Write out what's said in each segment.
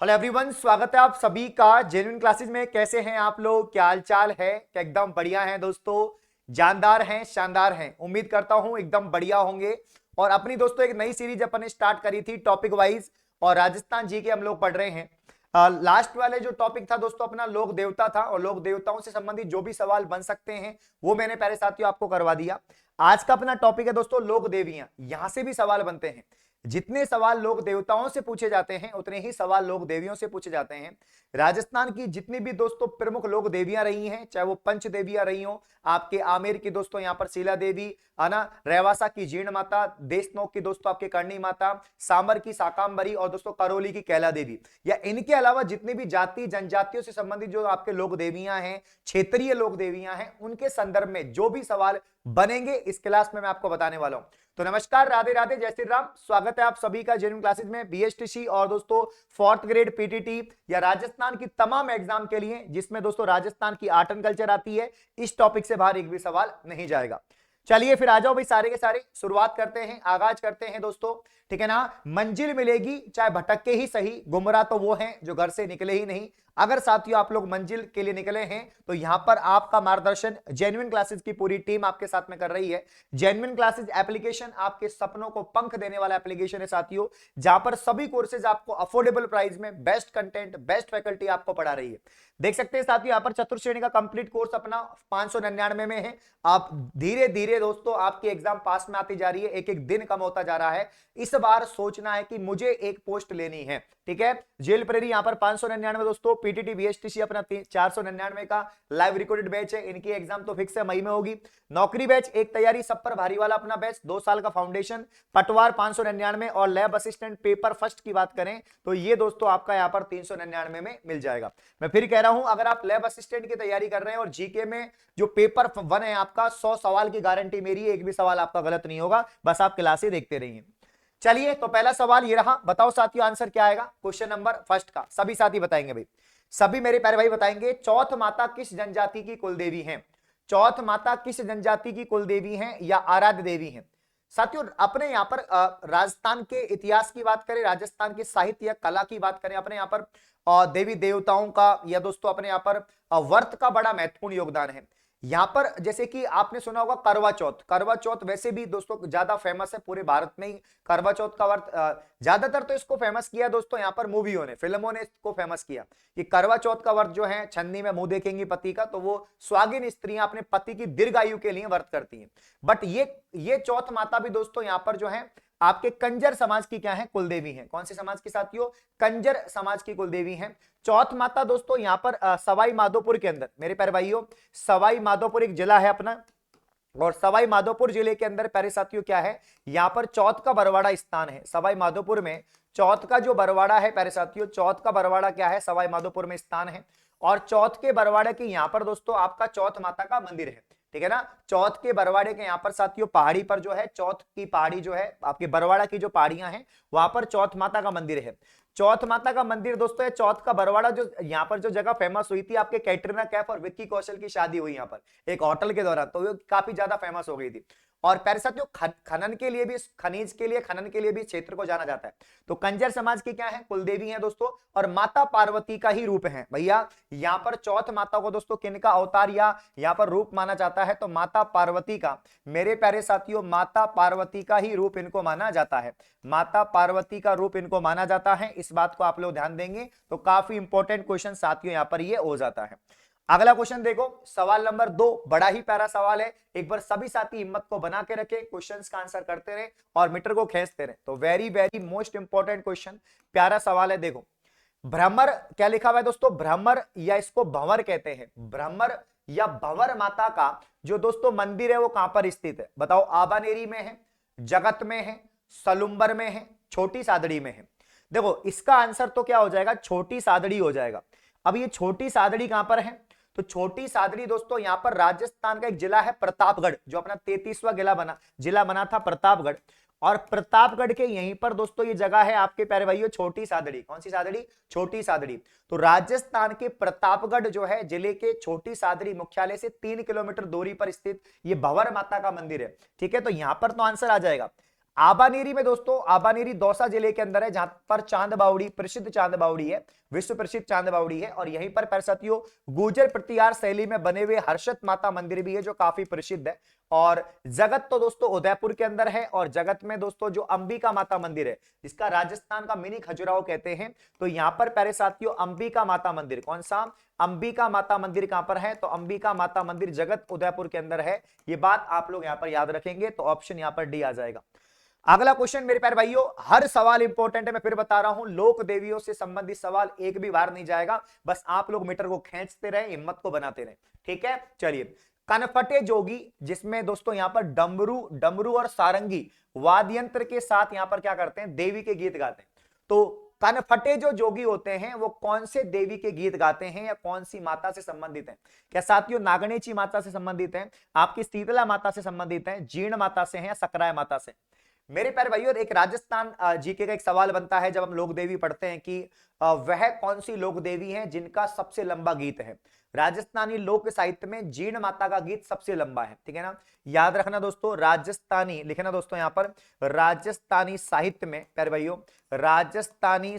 Hello everyone, स्वागत है आप सभी का जेन्युइन क्लासेस में। कैसे हैं आप लोग? क्या हाल चाल है? क्या एकदम बढ़िया हैं दोस्तों? जानदार हैं, शानदार हैं। उम्मीद करता हूं एकदम बढ़िया होंगे। और अपनी दोस्तों एक नई सीरीज अपन ने स्टार्ट करी थी टॉपिक वाइज, और राजस्थान जी के हम लोग पढ़ रहे हैं। लास्ट वाले जो टॉपिक था दोस्तों अपना लोक देवता था, और लोक देवताओं से संबंधित जो भी सवाल बन सकते हैं वो मैंने पहले साथियों आपको करवा दिया। आज का अपना टॉपिक है दोस्तों लोक देवियां। यहां से भी सवाल बनते हैं। जितने सवाल लोक देवताओं से पूछे जाते हैं उतने ही सवाल लोक देवियों से पूछे जाते हैं। राजस्थान की जितनी भी दोस्तों प्रमुख लोक देवियां रही हैं, चाहे वो पंच देवियां रही हो, आपके आमेर की दोस्तों यहां पर शीला देवी है ना, रेवासा की जीर्ण माता, देशनोक की दोस्तों आपके करणी माता, सामर की साकांबरी, और दोस्तों करौली की कैला देवी, या इनके अलावा जितनी भी जाति जनजातियों से संबंधित जो आपके लोक देवियां हैं, क्षेत्रीय लोक देवियां हैं, उनके संदर्भ में जो भी सवाल बनेंगे इस क्लास में मैं आपको बताने वाला हूं। तो नमस्कार, राधे राधे, जय श्री राम। स्वागत है आप सभी का जेन्युइन क्लासेस में। बीएसटीसी और दोस्तों फोर्थ ग्रेड पीटीटी या राजस्थान की तमाम एग्जाम के लिए, जिसमें दोस्तों राजस्थान की आर्ट एंड कल्चर आती है, इस टॉपिक से बाहर एक भी सवाल नहीं जाएगा। चलिए फिर आ जाओ भाई, सारे के सारे शुरुआत करते हैं, आगाज करते हैं दोस्तों। ठीक है ना? मंजिल मिलेगी चाहे भटक के ही सही, गुमराह तो वो हैं जो घर से निकले ही नहीं। अगर साथियों आप लोग मंजिल के लिए निकले हैं तो यहां पर आपका मार्गदर्शन जेन्युइन क्लासेस की पूरी टीम आपके साथ में कर रही है। जेन्युइन क्लासेस एप्लीकेशन आपके सपनों को पंख देने वाला एप्लीकेशन है साथियों, जहां पर सभी कोर्सेज आपको अफोर्डेबल प्राइस में बेस्ट कंटेंट, बेस्ट फैकल्टी आपको पढ़ा रही है। देख सकते हैं साथियों यहां पर चतुर्थ श्रेणी का कंप्लीट कोर्स अपना 599 में है। आप धीरे धीरे दोस्तों आपकी एग्जाम पास में आती जा रही है, एक एक दिन कम होता जा रहा है। इस बार सोचना है कि मुझे एक पोस्ट लेनी है। ठीक है? जेल प्रेरी यहां पर 599 दोस्तों, पीटीटी बीएसटीसी अपना 499 का लाइव रिकॉर्डेड बैच है। इनकी एग्जाम तो फिक्स है, मई में होगी। नौकरी बैच एक तैयारी सब पर भारी वाला अपना बैच, 2 साल का फाउंडेशन, पटवार 599, और लैब असिस्टेंट पेपर फर्स्ट की बात करें तो ये दोस्तों आपका यहां पर 399 में मिल जाएगा। मैं फिर कह रहा हूं, अगर आप लैब असिस्टेंट की तैयारी कर रहे हैं और जीके में जो पेपर 1 है आपका, 100 सवाल की गारंटी मेरी है, एक भी सवाल आपका गलत नहीं होगा, बस आप क्लासें देखते रहिए। चलिए तो पहला सवाल ये रहा, बताओ साथियों आंसर क्या आएगा क्वेश्चन नंबर फर्स्ट का। सभी साथी बताएंगे भाई, सभी मेरे प्यारे भाई बताएंगे। चौथ माता किस जनजाति की कुल देवी हैं? चौथ माता किस जनजाति की कुल देवी हैं या आराध्य देवी हैं? साथियों अपने यहां पर राजस्थान के इतिहास की बात करें, राजस्थान के साहित्य या कला की बात करें, अपने यहां पर देवी देवताओं का या दोस्तों अपने यहां पर व्रत का बड़ा महत्वपूर्ण योगदान है। यहां पर जैसे कि आपने सुना होगा करवा चौथ। करवा चौथ वैसे भी दोस्तों ज्यादा फेमस है पूरे भारत में ही। करवा चौथ का व्रत ज्यादातर तो इसको फेमस किया दोस्तों यहां पर मूवियों ने, फिल्मों ने इसको फेमस किया कि करवा चौथ का व्रत जो है, छन्नी में मुंह देखेंगी पति का, तो वो स्वागिन स्त्रियां अपने पति की दीर्घायु के लिए व्रत करती हैं। बट ये चौथ माता भी दोस्तों यहां पर जो है आपके कंजर समाज की क्या है? कुलदेवी है। कौन से समाज की साथियों? कंजर समाज की कुलदेवी है चौथ माता दोस्तों। यहां पर सवाई माधोपुर के अंदर मेरे प्यारे भाइयों, सवाई माधोपुर एक जिला है अपना, और सवाई माधोपुर जिले के अंदर प्यारे साथियों क्या है? यहां पर चौथ का बरवाड़ा स्थान है। सवाई माधोपुर में चौथ का जो बरवाड़ा है प्यारे साथियों, चौथ का बरवाड़ा क्या है? सवाई माधोपुर में स्थान है। और चौथ के बरवाड़े की यहां पर दोस्तों आपका चौथ माता का मंदिर है। ठीक है ना? चौथ के बरवाड़े के यहां पर साथियों पहाड़ी पर जो है, चौथ की पहाड़ी जो है आपके बरवाड़ा की जो पहाड़ियां हैं, वहां पर चौथ माता का मंदिर है। चौथ माता का मंदिर दोस्तों है। चौथ का बरवाड़ा जो यहां पर जो जगह फेमस हुई थी, आपके कैटरीना कैफ और विक्की कौशल की शादी हुई यहां पर एक होटल के दौरान, तो वो काफी ज्यादा फेमस हो गई थी। और प्यारे साथियों खनन के लिए भी, खनिज के लिए, खनन के लिए भी क्षेत्र को जाना जाता है। तो कंजर समाज की क्या है? कुलदेवी है दोस्तों, और माता पार्वती का ही रूप है भैया। यहां पर चौथ माता को दोस्तों किनका अवतार या यहां पर रूप माना जाता है? तो माता पार्वती का। मेरे प्यारे साथियों माता पार्वती का ही रूप इनको माना जाता है। माता पार्वती का रूप इनको माना जाता है। इस बात को आप लोग ध्यान देंगे तो काफी इंपॉर्टेंट क्वेश्चन साथियों यहां पर ये हो जाता है। अगला क्वेश्चन देखो, सवाल नंबर 2, बड़ा ही प्यारा सवाल है। एक बार सभी साथी हिम्मत को बना के रखें, क्वेश्चंस का आंसर करते रहे और मीटर को खींचते रहे। तो very very most important question, प्यारा सवाल है। देखो भ्रमर क्या लिखा हुआ है दोस्तों? भ्रमर या इसको भंवर कहते हैं। भ्रमर या भंवर माता का जो दोस्तों मंदिर है वो कहां पर स्थित है? बताओ, आबानेरी में है, जगत में है, सलुंबर में है, छोटी सादड़ी में है? देखो इसका आंसर तो क्या हो जाएगा? छोटी सादड़ी हो जाएगा। अब ये छोटी सादड़ी कहां पर है? तो छोटी सादड़ी दोस्तों यहां पर राजस्थान का एक जिला है प्रतापगढ़, जो अपना 33वां जिला बना था प्रतापगढ़। और प्रतापगढ़ के यहीं पर दोस्तों ये जगह है आपके प्यारे भाइयों छोटी सादड़ी। कौन सी सादड़ी? छोटी सादड़ी। तो राजस्थान के प्रतापगढ़ जो है जिले के छोटी सादड़ी मुख्यालय से 3 किलोमीटर दूरी पर स्थित ये भंवर माता का मंदिर है। ठीक है, तो यहां पर तो आंसर आ जाएगा। आबानेरी में दोस्तों, आबानेरी दौसा जिले के अंदर है, जहां पर चांद बावड़ी, प्रसिद्ध चांद बावड़ी है, विश्व प्रसिद्ध चांद बावड़ी है। और यहीं पर प्यारे साथियों गुर्जर प्रतिहार शैली में बने हुए हर्षद माता मंदिर भी है, जो काफी प्रसिद्ध है। और जगत तो दोस्तों उदयपुर के अंदर है, और जगत में दोस्तों जो अंबिका माता मंदिर है, जिसका राजस्थान का मिनी खजुराहो कहते हैं, तो यहां पर प्यारे साथियों अंबिका माता मंदिर, कौन सा, अंबिका माता मंदिर कहां पर है, तो अंबिका माता मंदिर जगत उदयपुर के अंदर है। ये बात आप लोग यहां पर याद रखेंगे, तो ऑप्शन यहां पर डी आ जाएगा। अगला क्वेश्चन मेरे प्यारे भाइयों, हर सवाल इंपॉर्टेंट है, मैं फिर बता रहा हूं, लोक देवियों से संबंधित सवाल एक भी बार नहीं जाएगा, बस आप लोग मीटर को खींचते रहे, हिम्मत को बनाते रहे, ठीक है। चलिए, कनफटे जोगी, जिसमें दोस्तों यहां पर डमरू और सारंगी वाद्य यंत्र के साथ यहां पर क्या करते हैं, देवी के गीत गाते हैं। तो कनफटे जो जोगी होते हैं वो कौन से देवी के गीत गाते हैं, या कौन सी माता से संबंधित हैं? क्या साथियों नागणेची माता से संबंधित हैं, आपकी शीतला माता से संबंधित हैं, जीर्ण माता से हैं, या सकराय माता से? मेरे प्यारे भाइयों, एक राजस्थान जीके का एक सवाल बनता है जब हम लोक देवी पढ़ते हैं कि वह कौन सी लोक देवी है जिनका सबसे लंबा गीत है। राजस्थानी लोक साहित्य में जीर्ण माता का गीत सबसे लंबा है, ठीक है ना, याद रखना दोस्तों। राजस्थानी लिखना दोस्तों यहां पर, राजस्थानी साहित्य में प्यारे भाइयों, राजस्थानी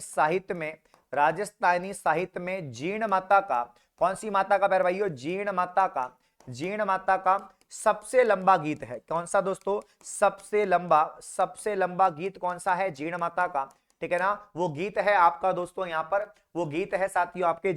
साहित्य में जीर्ण माता का, कौन सी माता का प्यारे भाइयों, जीर्ण माता का सबसे लंबा गीत है। कौन सा दोस्तों, सबसे लंबा गीत कौन सा है, जीर्ण माता का, ठीक है ना। वो गीत है आपका दोस्तों यहां पर, वो गीत है साथियों आपके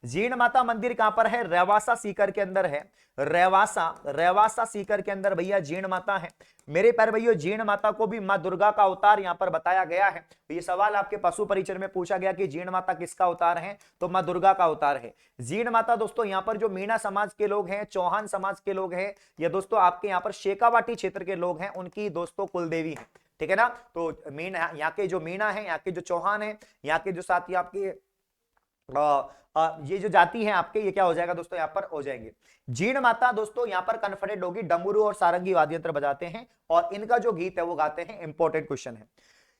जीर्ण माता मंदिर कहां पर है, रेवासा सीकर के अंदर है। रेवासा सीकर के अंदर भैया जीर्ण माता है। मेरे प्यारे भैया, जीर्ण माता को भी मां दुर्गा का अवतार यहां पर बताया गया है। तो ये सवाल आपके पशु परिचय में पूछा गया कि जीर्ण माता किसका अवतार है, तो मां दुर्गा का अवतार है। जीर्ण माता दोस्तों यहां पर जो मीणा समाज के लोग हैं, चौहान समाज के लोग हैं, या दोस्तों आपके यहां पर शेखावाटी क्षेत्र के लोग हैं, उनकी दोस्तों कुलदेवी है, ठीक है ना। तो मीणा, यहाँ के जो मीणा है, यहाँ के जो चौहान है, यहाँ के जो साथी आपके ये जो जाति है आपके, ये क्या हो जाएगा दोस्तों, यहाँ पर हो जाएंगे। जीर्ण माता दोस्तों यहाँ पर कन्फर्टेड होगी, डमरू और सारंगी वाद्य यंत्र बजाते हैं, और इनका जो गीत है वो गाते हैं। इंपॉर्टेंट क्वेश्चन है।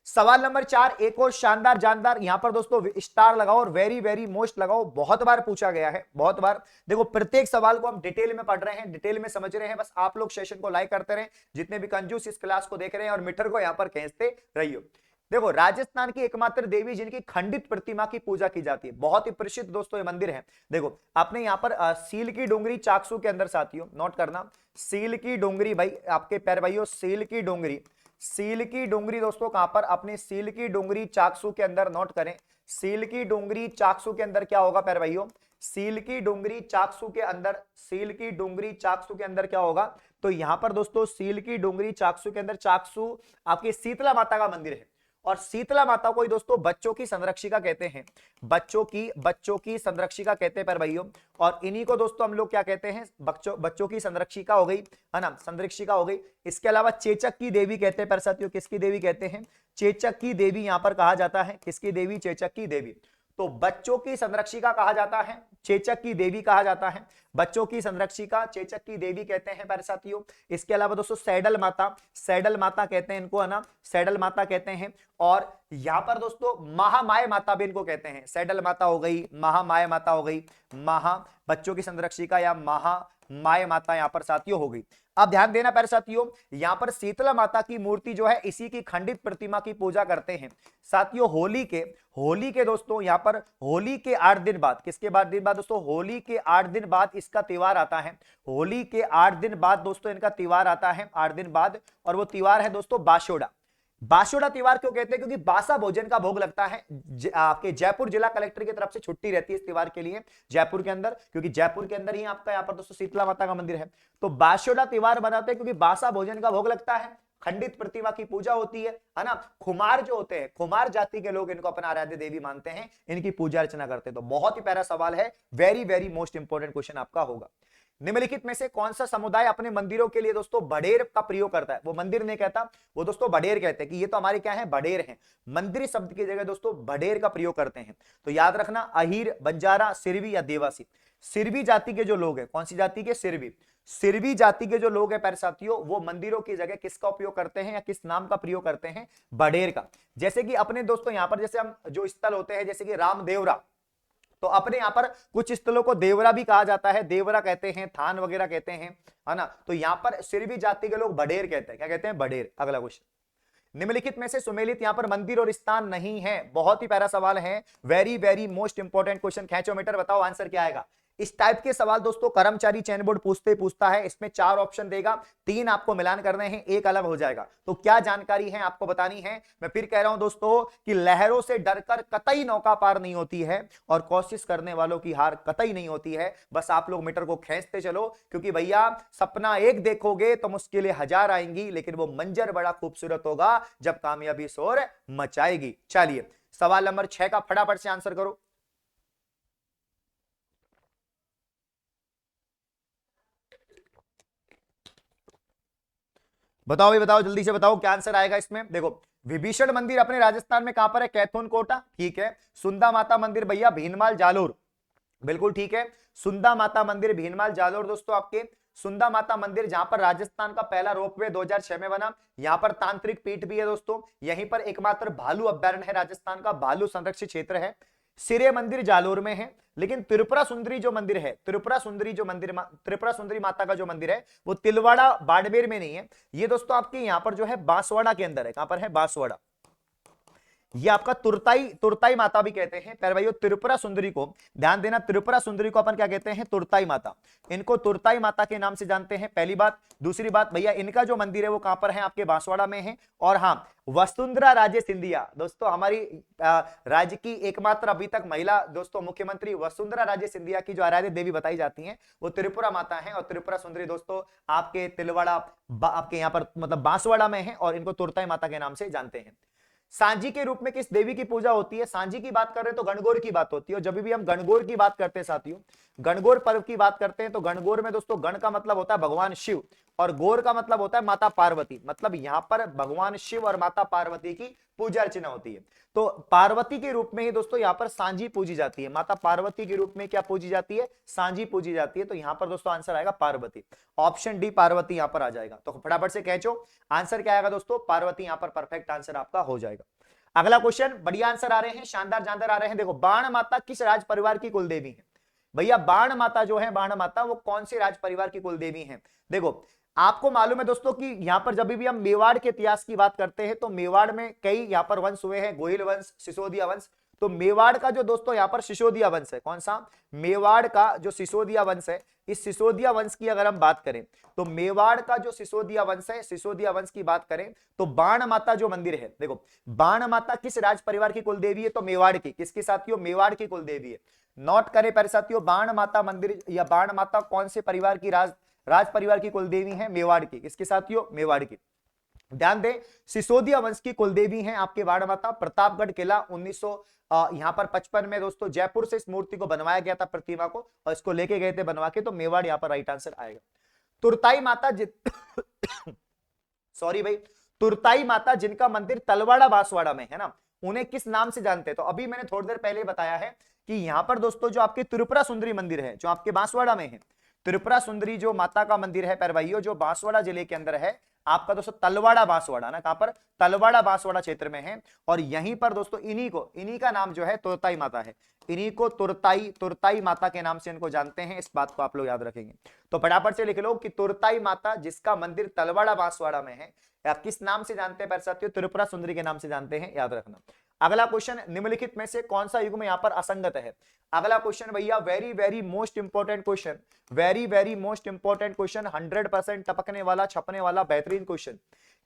सवाल नंबर 4, एक और शानदार जानदार, यहां पर दोस्तों स्टार लगाओ और वेरी वेरी मोस्ट लगाओ, बहुत बार पूछा गया है, बहुत बार। देखो प्रत्येक सवाल को हम डिटेल में पढ़ रहे हैं, डिटेल में समझ रहे हैं, बस आप लोग सेशन को लाइक करते रहे, जितने भी कंजूस इस क्लास को देख रहे हैं, और मीटर को यहां पर खींचते रहिए। देखो, राजस्थान की एकमात्र देवी जिनकी खंडित प्रतिमा की पूजा की जाती है, बहुत ही प्रसिद्ध दोस्तों ये मंदिर है। देखो आपने यहाँ पर सील की डोंगरी चाकसू के अंदर साथियों नोट करना, सील की डोंगरी भाई, आपके पैर भाइयों, सील की डोंगरी दोस्तों कहां पर, अपने सील की डोंगरी चाकसू के अंदर नोट करें। सील की डोंगरी चाकसू के अंदर क्या होगा पैर भाइयों, सील की डोंगरी चाकसू के अंदर क्या होगा, तो यहां पर दोस्तों सील की डोंगरी चाकसू के अंदर, चाकसू आपकी शीतला माता का मंदिर है। और शीतला माता को ही दोस्तों बच्चों की संरक्षिका कहते हैं, बच्चों की संरक्षिका कहते हैं पर भाइयों। और इन्हीं को दोस्तों हम लोग क्या कहते हैं, बच्चों की संरक्षिका हो गई, है ना, संरक्षिका हो गई। इसके अलावा चेचक की देवी कहते हैं पर साथियों, किसकी देवी कहते हैं, चेचक की देवी यहां पर कहा जाता है, किसकी देवी, चेचक की देवी। तो बच्चों की संरक्षिका कहा जाता है, चेचक की देवी कहा जाता है, बच्चों की संरक्षिका चेचक की देवी कहते हैं प्यारे साथियों। इसके अलावा दोस्तों सैडल माता कहते हैं इनको, है ना, सैडल माता कहते हैं। और यहां पर दोस्तों महामाय माता भी इनको कहते हैं, सैडल माता हो गई, महामाय माता हो गई, बच्चों की संरक्षिका या महामाय माता यहां पर साथियों हो गई। अब ध्यान देना प्यारे साथियों, यहां पर शीतला माता की मूर्ति जो है इसी की खंडित प्रतिमा की पूजा करते हैं साथियों। होली के दोस्तों यहां पर होली के 8 दिन बाद, किसके बाद दिन बाद दोस्तों, होली के 8 दिन बाद इसका त्योहार आता है। होली के 8 दिन बाद दोस्तों इनका त्योहार आता है, 8 दिन बाद, और वो त्योहार है दोस्तों बाशोड़ा। बाशोड़ा त्योहार क्यों कहते हैं, क्योंकि बासा भोजन का भोग लगता है। आपके जयपुर जिला कलेक्टर की तरफ से छुट्टी रहती है इस त्योहार के लिए जयपुर के अंदर, क्योंकि जयपुर के अंदर ही आपका यहाँ पर दोस्तों शीतला माता का मंदिर है। तो बाशोड़ा त्योहार मनाते हैं क्योंकि बासा भोजन का भोग लगता है, खंडित प्रतिमा की पूजा होती है ना। खुमार जो होते हैं, खुमार जाति के लोग इनको अपना आराध्य देवी मानते हैं, इनकी पूजा अर्चना करते हैं। तो बहुत ही प्यारा सवाल है, very very most important question आपका होगा। निम्नलिखित में से कौन सा समुदाय अपने मंदिरों के लिए दोस्तों बडेर का प्रयोग करता है, वो मंदिर नहीं कहता, वो दोस्तों बडेर कहते हैं कि ये तो हमारे क्या है, बडेर हैं। मंदिर शब्द की जगह दोस्तों बडेर का प्रयोग करते हैं। तो याद रखना, अहीर, बंजारा, सिरवी या देवासी। सिरवी जाति के जो लोग हैं, कौन सी जाति के, सिरवी जाति के जो लोग हैं प्यारे साथियों, वो मंदिरों की जगह किसका उपयोग करते हैं या किस नाम का प्रयोग करते हैं, बडेर का। जैसे कि अपने दोस्तों यहां पर जैसे हम जो स्थल होते हैं, जैसे कि रामदेवरा, तो अपने यहां पर कुछ स्थलों को देवरा भी कहा जाता है, देवरा कहते हैं, थान वगैरह कहते हैं, है ना। तो यहां पर सिरवी जाति के लोग बडेर कहते हैं, क्या कहते हैं, बडेर। अगला क्वेश्चन, निम्नलिखित में से सुमेलित यहां पर मंदिर और स्थान नहीं है। बहुत ही प्यारा सवाल है, very very most important question. खींचो मीटर, बताओ आंसर क्या आएगा। इस टाइप के सवाल दोस्तों कर्मचारी चयन बोर्ड पूछता है। इसमें 4 ऑप्शन देगा, 3 आपको मिलान करने हैं, एक अलग हो जाएगा। तो क्या जानकारी है आपको बतानी है। मैं फिर कह रहा हूं दोस्तों कि लहरों से डरकर कतई नौका पार नहीं होती है और कोशिश करने वालों की हार कतई नहीं होती है। बस आप लोग मीटर को खींचते चलो, क्योंकि भैया सपना एक देखोगे तो मुश्किलें 1000 आएंगी, लेकिन वो मंजर बड़ा खूबसूरत होगा जब कामयाबी शोर मचाएगी। चलिए सवाल नंबर 6 का फटाफट से आंसर करो। बताओ भाई, बताओ जल्दी से बताओ क्या आंसर आएगा इसमें। देखो विभीषण मंदिर अपने राजस्थान में कहां पर है, कैथून कोटा, ठीक है। सुंदा माता मंदिर भैया भीनमाल जालोर, बिल्कुल ठीक है। सुंदा माता मंदिर भीनमाल जालोर दोस्तों आपके। सुंदा माता मंदिर जहां पर राजस्थान का पहला रोपवे 2006 में बना। यहां पर तांत्रिक पीठ भी है दोस्तों। यहीं पर एकमात्र भालू अभ्यारण्य है, राजस्थान का भालू संरक्षित क्षेत्र है। सिरे मंदिर जालोर में है। लेकिन त्रिपुरा सुंदरी जो मंदिर है, त्रिपुरा सुंदरी माता का जो मंदिर है वो तिलवाड़ा बाड़मेर में नहीं है। ये दोस्तों आपके यहां पर जो है बांसवाड़ा के अंदर है। कहां पर है, बांसवाड़ा। ये आपका तुरताई माता भी कहते हैं प्यारे भाइयों। त्रिपुरा सुंदरी को ध्यान देना, त्रिपुरा सुंदरी को अपन क्या कहते हैं, तुरताई माता। इनको तुरताई माता के नाम से जानते हैं, पहली बात। दूसरी बात भैया इनका जो मंदिर है वो कहां पर है, आपके बांसवाड़ा में है। और हाँ, वसुंधरा राजे सिंधिया दोस्तों, हमारी राज्य की एकमात्र अभी तक महिला दोस्तों मुख्यमंत्री वसुंधरा राजे सिंधिया की जो आराध्य देवी बताई जाती हैं वो त्रिपुरा माता है। और त्रिपुरा सुंदरी दोस्तों आपके तिलवाड़ा आपके यहाँ पर मतलब बांसवाड़ा में है, और इनको तुरताई माता के नाम से जानते हैं। सांझी के रूप में किस देवी की पूजा होती है। सांझी की बात कर रहे हैं तो गणगौर की बात होती है। और जब भी हम गणगौर की बात करते हैं साथियों, गणगौर पर्व की बात करते हैं तो गणगौर में दोस्तों गण का मतलब होता है भगवान शिव और गौर का मतलब होता है माता पार्वती। मतलब यहां पर भगवान शिव और माता पार्वती की पूजा अर्चना होती है। तो पार्वती के रूप में ही दोस्तों यहां पर सांझी पूजी जाती है। माता पार्वती के रूप में क्या पूजी जाती है, सांझी पूजी जाती है। तो यहां पर दोस्तों आंसर आएगा पार्वती। ऑप्शन डी पार्वती यहां पर आ जाएगा। तो फटाफट से खींचो, आंसर क्या आएगा दोस्तों, पार्वती यहां पर परफेक्ट आंसर आपका हो जाएगा। अगला क्वेश्चन, बढ़िया आंसर आ रहे हैं, शानदार जानदार आ रहे हैं। देखो बाण माता किस राज परिवार की कुल देवी है। भैया बाण माता जो है, बाण माता वो कौन से राज परिवार की कुल देवी है। देखो आपको मालूम है दोस्तों कि यहां पर जब भी हम मेवाड़ के इतिहास की बात करते हैं तो मेवाड़ में कई यहां पर वंश हुए हैं, गोहिल वंश, सिसोदिया वंश। तो मेवाड़ का जो दोस्तों यहां पर सिसोदिया वंश है, कौन सा, मेवाड़ का जो सिसोदिया वंश है, इस सिसोदिया वंश की अगर हम बात करें तो मेवाड़ का जो सिसोदिया वंश है, सिसोदिया वंश की बात करें तो बाण माता जो मंदिर है, देखो बाण माता किस राज परिवार की कुल देवी है, तो मेवाड़ की। किसकी साथियों, मेवाड़ की कुल देवी है। नोट करें पर साथियों, बाण माता मंदिर या बाण माता कौन से परिवार की राज परिवार की कुल देवी है, मेवाड़ की। किसके साथियों, मेवाड़ की। ध्यान दें, सिसोदिया वंश की कुलदेवी हैं आपके बाण माता। प्रतापगढ़ किला 1900 यहां पर 55 में दोस्तों जयपुर से इस मूर्ति को बनवाया गया था, प्रतिमा को, और इसको लेके गए थे बनवा के। तो मेवाड़ यहां पर राइट आंसर आएगा। तुरताई माता सॉरी भाई, तुरताई माता जिनका मंदिर तलवाड़ा बांसवाड़ा में है ना, उन्हें किस नाम से जानते हैं। तो अभी मैंने थोड़ी देर पहले बताया है कि यहां पर दोस्तों जो आपके त्रिपुरा सुंदरी मंदिर है जो आपके बांसवाड़ा में है, त्रिपुरा सुंदरी जो माता का मंदिर है प्यारे भाइयों, जो बांसवाड़ा जिले के अंदर है आपका दोस्तों, तलवाड़ा बांसवाड़ा ना, कहां पर, तलवाड़ा बांसवाड़ा क्षेत्र में है। और यहीं पर दोस्तों इन्हीं का नाम जो है तुरताई माता है। इन्हीं को तुरताई माता के नाम से इनको जानते हैं। इस बात को आप लोग याद रखेंगे। तो फटाफट से लिख लो कि तुरताई माता जिसका मंदिर तलवाड़ा बांसवाड़ा में है, आप किस नाम से जानते हैं, साथियों त्रिपुरा सुंदरी के नाम से जानते हैं, याद रखना। अगला क्वेश्चन, निम्नलिखित में से कौन सा युग्म यहां पर असंगत है। अगला क्वेश्चन भैया very very most important question, very very most important question, 100% टपकने वाला, छपने वाला बेहतरीन क्वेश्चन।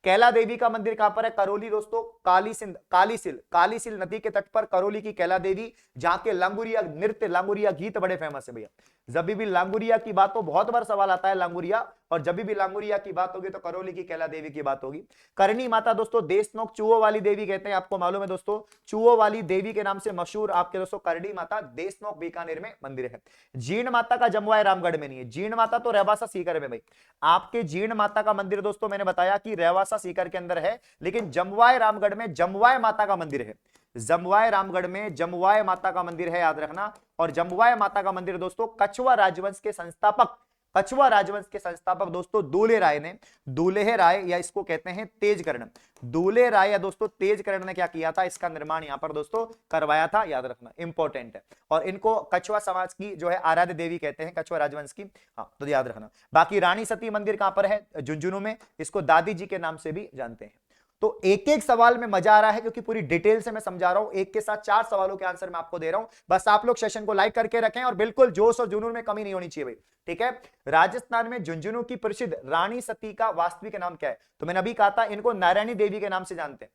कैला देवी का मंदिर कहां पर है, करौली दोस्तों, कालीसिल नदी के तट पर करौली की कैला देवी, जहां के लांगुरिया नृत्य, लांगुरिया गीत बड़े फेमस है भैया। जब भी लांगुरिया की बात हो, बहुत बार सवाल आता है लांगुरिया, और जब भी लांगुरिया की बात होगी तो करौली की कैला देवी की बात होगी। करणी माता दोस्तों देशनोक चूहो वाली देवी कहते हैं, आपको मालूम है दोस्तों, चूहो वाली देवी के नाम से मशहूर आपके दोस्तों करणी माता देशनोक बीकानेर में मंदिर है। जीण माता का जमवाय रामगढ़ में नहीं है। जीण माता तो रेवासा सीकर में भाई, आपके जीण माता का मंदिर दोस्तों मैंने बताया कि रेवासा सीकर के अंदर है, लेकिन जमवाय रामगढ़ में जमवाय माता का मंदिर है। जमवाय रामगढ़ में जमवाय माता का मंदिर है, याद रखना। और जमवाय माता का मंदिर दोस्तों कछवा राजवंश के संस्थापक, कछवा राजवंश के संस्थापक दोस्तों दूल्हे राय ने, दूल्हे राय या इसको कहते हैं तेजकर्ण, दूल्हे राय या दोस्तों तेजकर्ण ने क्या किया था, इसका निर्माण यहां पर दोस्तों करवाया था, याद रखना, इंपॉर्टेंट है। और इनको कछवा समाज की जो है आराध्य देवी कहते हैं, कछवा राजवंश की, हाँ तो याद रखना। बाकी रानी सती मंदिर कहां पर है, झुंझुनू में, इसको दादी जी के नाम से भी जानते हैं। तो एक एक सवाल में मजा आ रहा है क्योंकि पूरी डिटेल से मैं समझा रहा हूं, एक के साथ 4 सवालों के आंसर मैं आपको दे रहा हूं। बस आप लोग सेशन को लाइक करके रखें और बिल्कुल जोश और जुनून में कमी नहीं होनी चाहिए भाई, ठीक है। राजस्थान में झुंझुनू की प्रसिद्ध रानी सती का वास्तविक नाम क्या है? तो मैंने अभी कहा था इनको नारायणी देवी के नाम से जानते हैं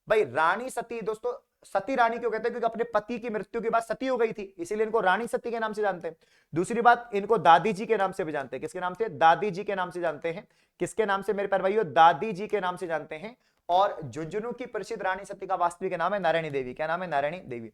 भाई। रानी सती दोस्तों, सती रानी क्यों कहते हैं? क्योंकि अपने पति की मृत्यु के बाद सती हो गई थी, इसीलिए इनको रानी सती के नाम से जानते हैं। दूसरी बात, इनको दादी जी के नाम से भी जानते हैं। किसके नाम से? दादी जी के नाम से जानते हैं। किसके नाम से मेरे प्यारे भाइयों? दादी जी के नाम से जानते हैं। और झुंझुनू की प्रसिद्ध रानी सती का वास्तविक नाम है नारायणी देवी। क्या नाम है? नारायणी देवी।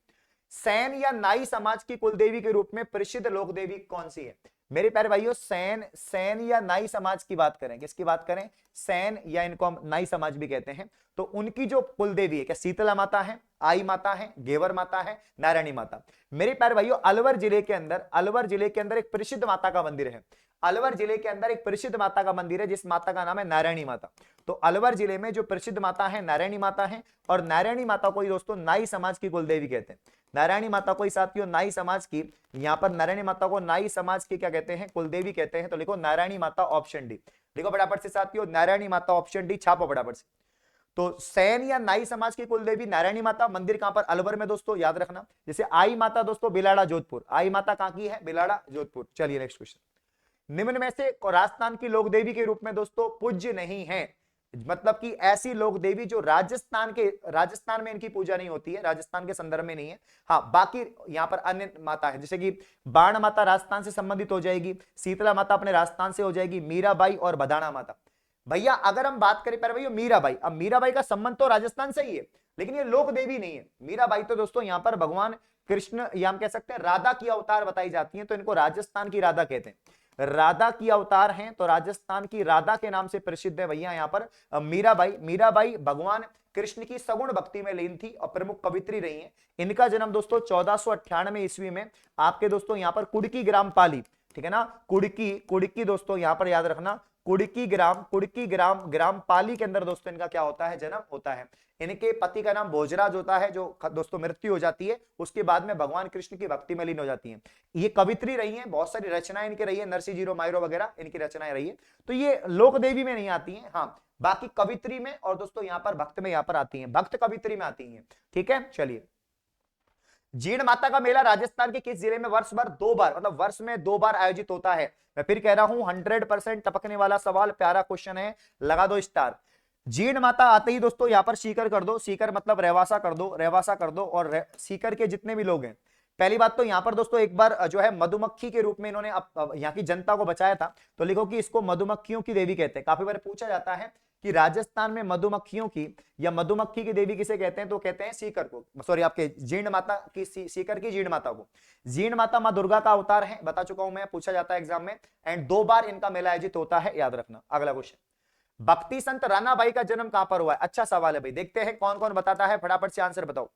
सैन या नाई समाज की कुलदेवी के रूप में प्रसिद्ध लोक देवी कौन सी है? मेरे प्यारे भाइयों, सैन या नाई समाज की बात करें, किसकी बात करें? सैन या इनको हम नाई समाज भी कहते हैं। तो उनकी जो कुलदेवी है, क्या शीतला माता है, आई माता है, घेवर माता है, नारायणी माता? मेरे प्यारे भाइयों, अलवर जिले के अंदर एक प्रसिद्ध माता का मंदिर है। अलवर जिले के अंदर एक प्रसिद्ध माता का मंदिर है जिस माता का नाम है नारायणी माता। तो अलवर जिले में जो प्रसिद्ध माता है नारायणी माता है, और नारायणी माता को ही दोस्तों नाई समाज की कुलदेवी कहते हैं। नारायणी माता को ही साथियों नाई समाज की, यहां पर नारायणी माता को नाई समाज की क्या कहते हैं? कुलदेवी कहते हैं। तो लिखो नारायणी माता ऑप्शन डी। लिखो फटाफट से साथियों, नारायणी माता ऑप्शन डी, छापो फटाफट से। तो सैन या नाई समाज की कुलदेवी नारायणी माता, मंदिर कहां पर? अलवर में दोस्तों, याद रखना। जैसे आई माता दोस्तों बिलाड़ा जोधपुर, आई माता कहां की है? बिलाड़ा जोधपुर। चलिए नेक्स्ट क्वेश्चन। निम्न में से राजस्थान की लोक देवी के रूप में दोस्तों पूज्य नहीं है, मतलब कि ऐसी लोक देवी जो राजस्थान में इनकी पूजा नहीं होती है, राजस्थान के संदर्भ में नहीं है। हाँ, बाकी यहां पर अन्य माता है, जैसे कि बाण माता राजस्थान से संबंधित हो जाएगी, शीतला माता अपने राजस्थान से हो जाएगी, मीराबाई और बदाना माता। भैया अगर हम बात करें पर भैया मीराबाई, अब मीराबाई का संबंध तो राजस्थान से ही है, लेकिन ये लोक देवी नहीं है। मीराबाई तो दोस्तों यहां पर भगवान कृष्ण या हम कह सकते हैं राधा की अवतार बताई जाती है, तो इनको राजस्थान की राधा कहते हैं। राधा की अवतार हैं तो राजस्थान की राधा के नाम से प्रसिद्ध है भैया यहां पर मीराबाई भगवान कृष्ण की सगुण भक्ति में लीन थी और प्रमुख कवित्री रही हैं। इनका जन्म दोस्तों 1498 ईस्वी में आपके दोस्तों यहां पर कुड़की ग्राम पाली, ठीक है ना, कुड़की दोस्तों यहां पर याद रखना, कुड़की ग्राम पाली के अंदर दोस्तों इनका क्या होता है? जन्म होता है। इनके पति का नाम भोजराज होता है, जो दोस्तों मृत्यु हो जाती है, उसके बाद में भगवान कृष्ण की भक्ति में लीन हो जाती हैं। ये कवित्री रही हैं, बहुत सारी रचनाएं इनकी रही है, नरसिंह जीरो मायरो वगैरह इनकी रचनाएं रही है। तो ये लोक देवी में नहीं आती हैं, हाँ बाकी कवित्री में और दोस्तों यहाँ पर भक्त में यहाँ पर आती हैं, भक्त कवित्री में आती हैं, ठीक है। चलिए, जीण माता का मेला राजस्थान के किस जिले में वर्ष भर 2 बार, मतलब वर्ष में 2 बार आयोजित होता है? मैं फिर कह रहा हूं 100% टपकने वाला सवाल, प्यारा क्वेश्चन है, लगा दो स्टार। जीण माता आते ही दोस्तों यहां पर सीकर कर दो, सीकर मतलब रेवासा कर दो और सीकर के जितने भी लोग हैं। पहली बात तो यहां पर दोस्तों एक बार जो है मधुमक्खी के रूप में इन्होंने यहाँ की जनता को बचाया था, तो लिखो कि इसको मधुमक्खियों की देवी कहते हैं। काफी बार पूछा जाता है कि राजस्थान में मधुमक्खियों की या मधुमक्खी की देवी किसे कहते हैं? तो कहते हैं सीकर को, सॉरी आपके जीर्ण माता की, सीकर की जीर्ण माता को। जीर्ण माता मां दुर्गा का अवतार है, बता चुका हूं मैं, पूछा जाता है एग्जाम में, एंड 2 बार इनका मेला आयोजित होता है, याद रखना। अगला क्वेश्चन, भक्ति संत रानाबाई का जन्म कहां पर हुआ है? अच्छा सवाल है भाई, देखते हैं कौन कौन बताता है, फटाफट से आंसर बताओ।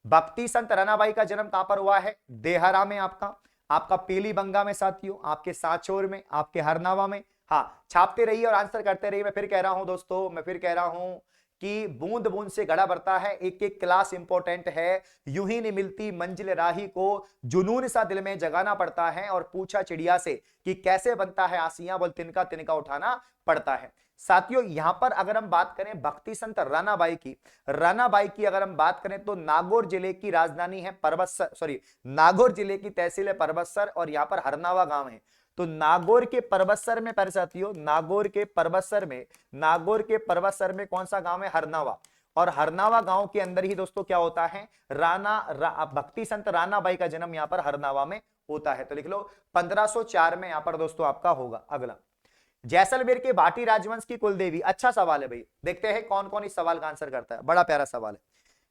भक्ति संत रानाबाई का जन्म कहां पर हुआ है? देहरा में, आपका पीलीबंगा में साथियों, आपके सांचौर में, आपके हरनावा में। हाँ, छापते रहिए और आंसर करते रहिए। मैं फिर कह रहा हूं दोस्तों, मैं फिर कह रहा हूं कि बूंद बूंद से घड़ा भरता है, एक एक क्लास इंपॉर्टेंट है, यूं ही नहीं मिलती मंजिल राही को, जुनून सा दिल में जगाना पड़ता है। और पूछा चिड़िया से कि कैसे बनता है आसियां, बोल तिनका तिनका उठाना पड़ता है। साथियों यहां पर अगर हम बात करें भक्ति संत रानाबाई की अगर हम बात करें तो नागौर जिले की राजधानी है परबतसर, सॉरी नागौर जिले की तहसील है परबतसर और यहां पर हरनावा गांव है। तो नागौर के परबतसर में पर साथियों, नागौर के परबतसर में कौन सा गांव है? हरनावा। और हरनावा गांव के अंदर ही दोस्तों क्या होता है? भक्ति संत रानाबाई का जन्म यहां पर हरनावा में होता है। तो लिख लो 1504 में यहां पर दोस्तों आपका होगा। अगला, जैसलमेर के भाटी राजवंश की कुलदेवी, अच्छा सवाल है भाई, देखते हैं कौन कौन इस सवाल का आंसर करता है, बड़ा प्यारा सवाल है।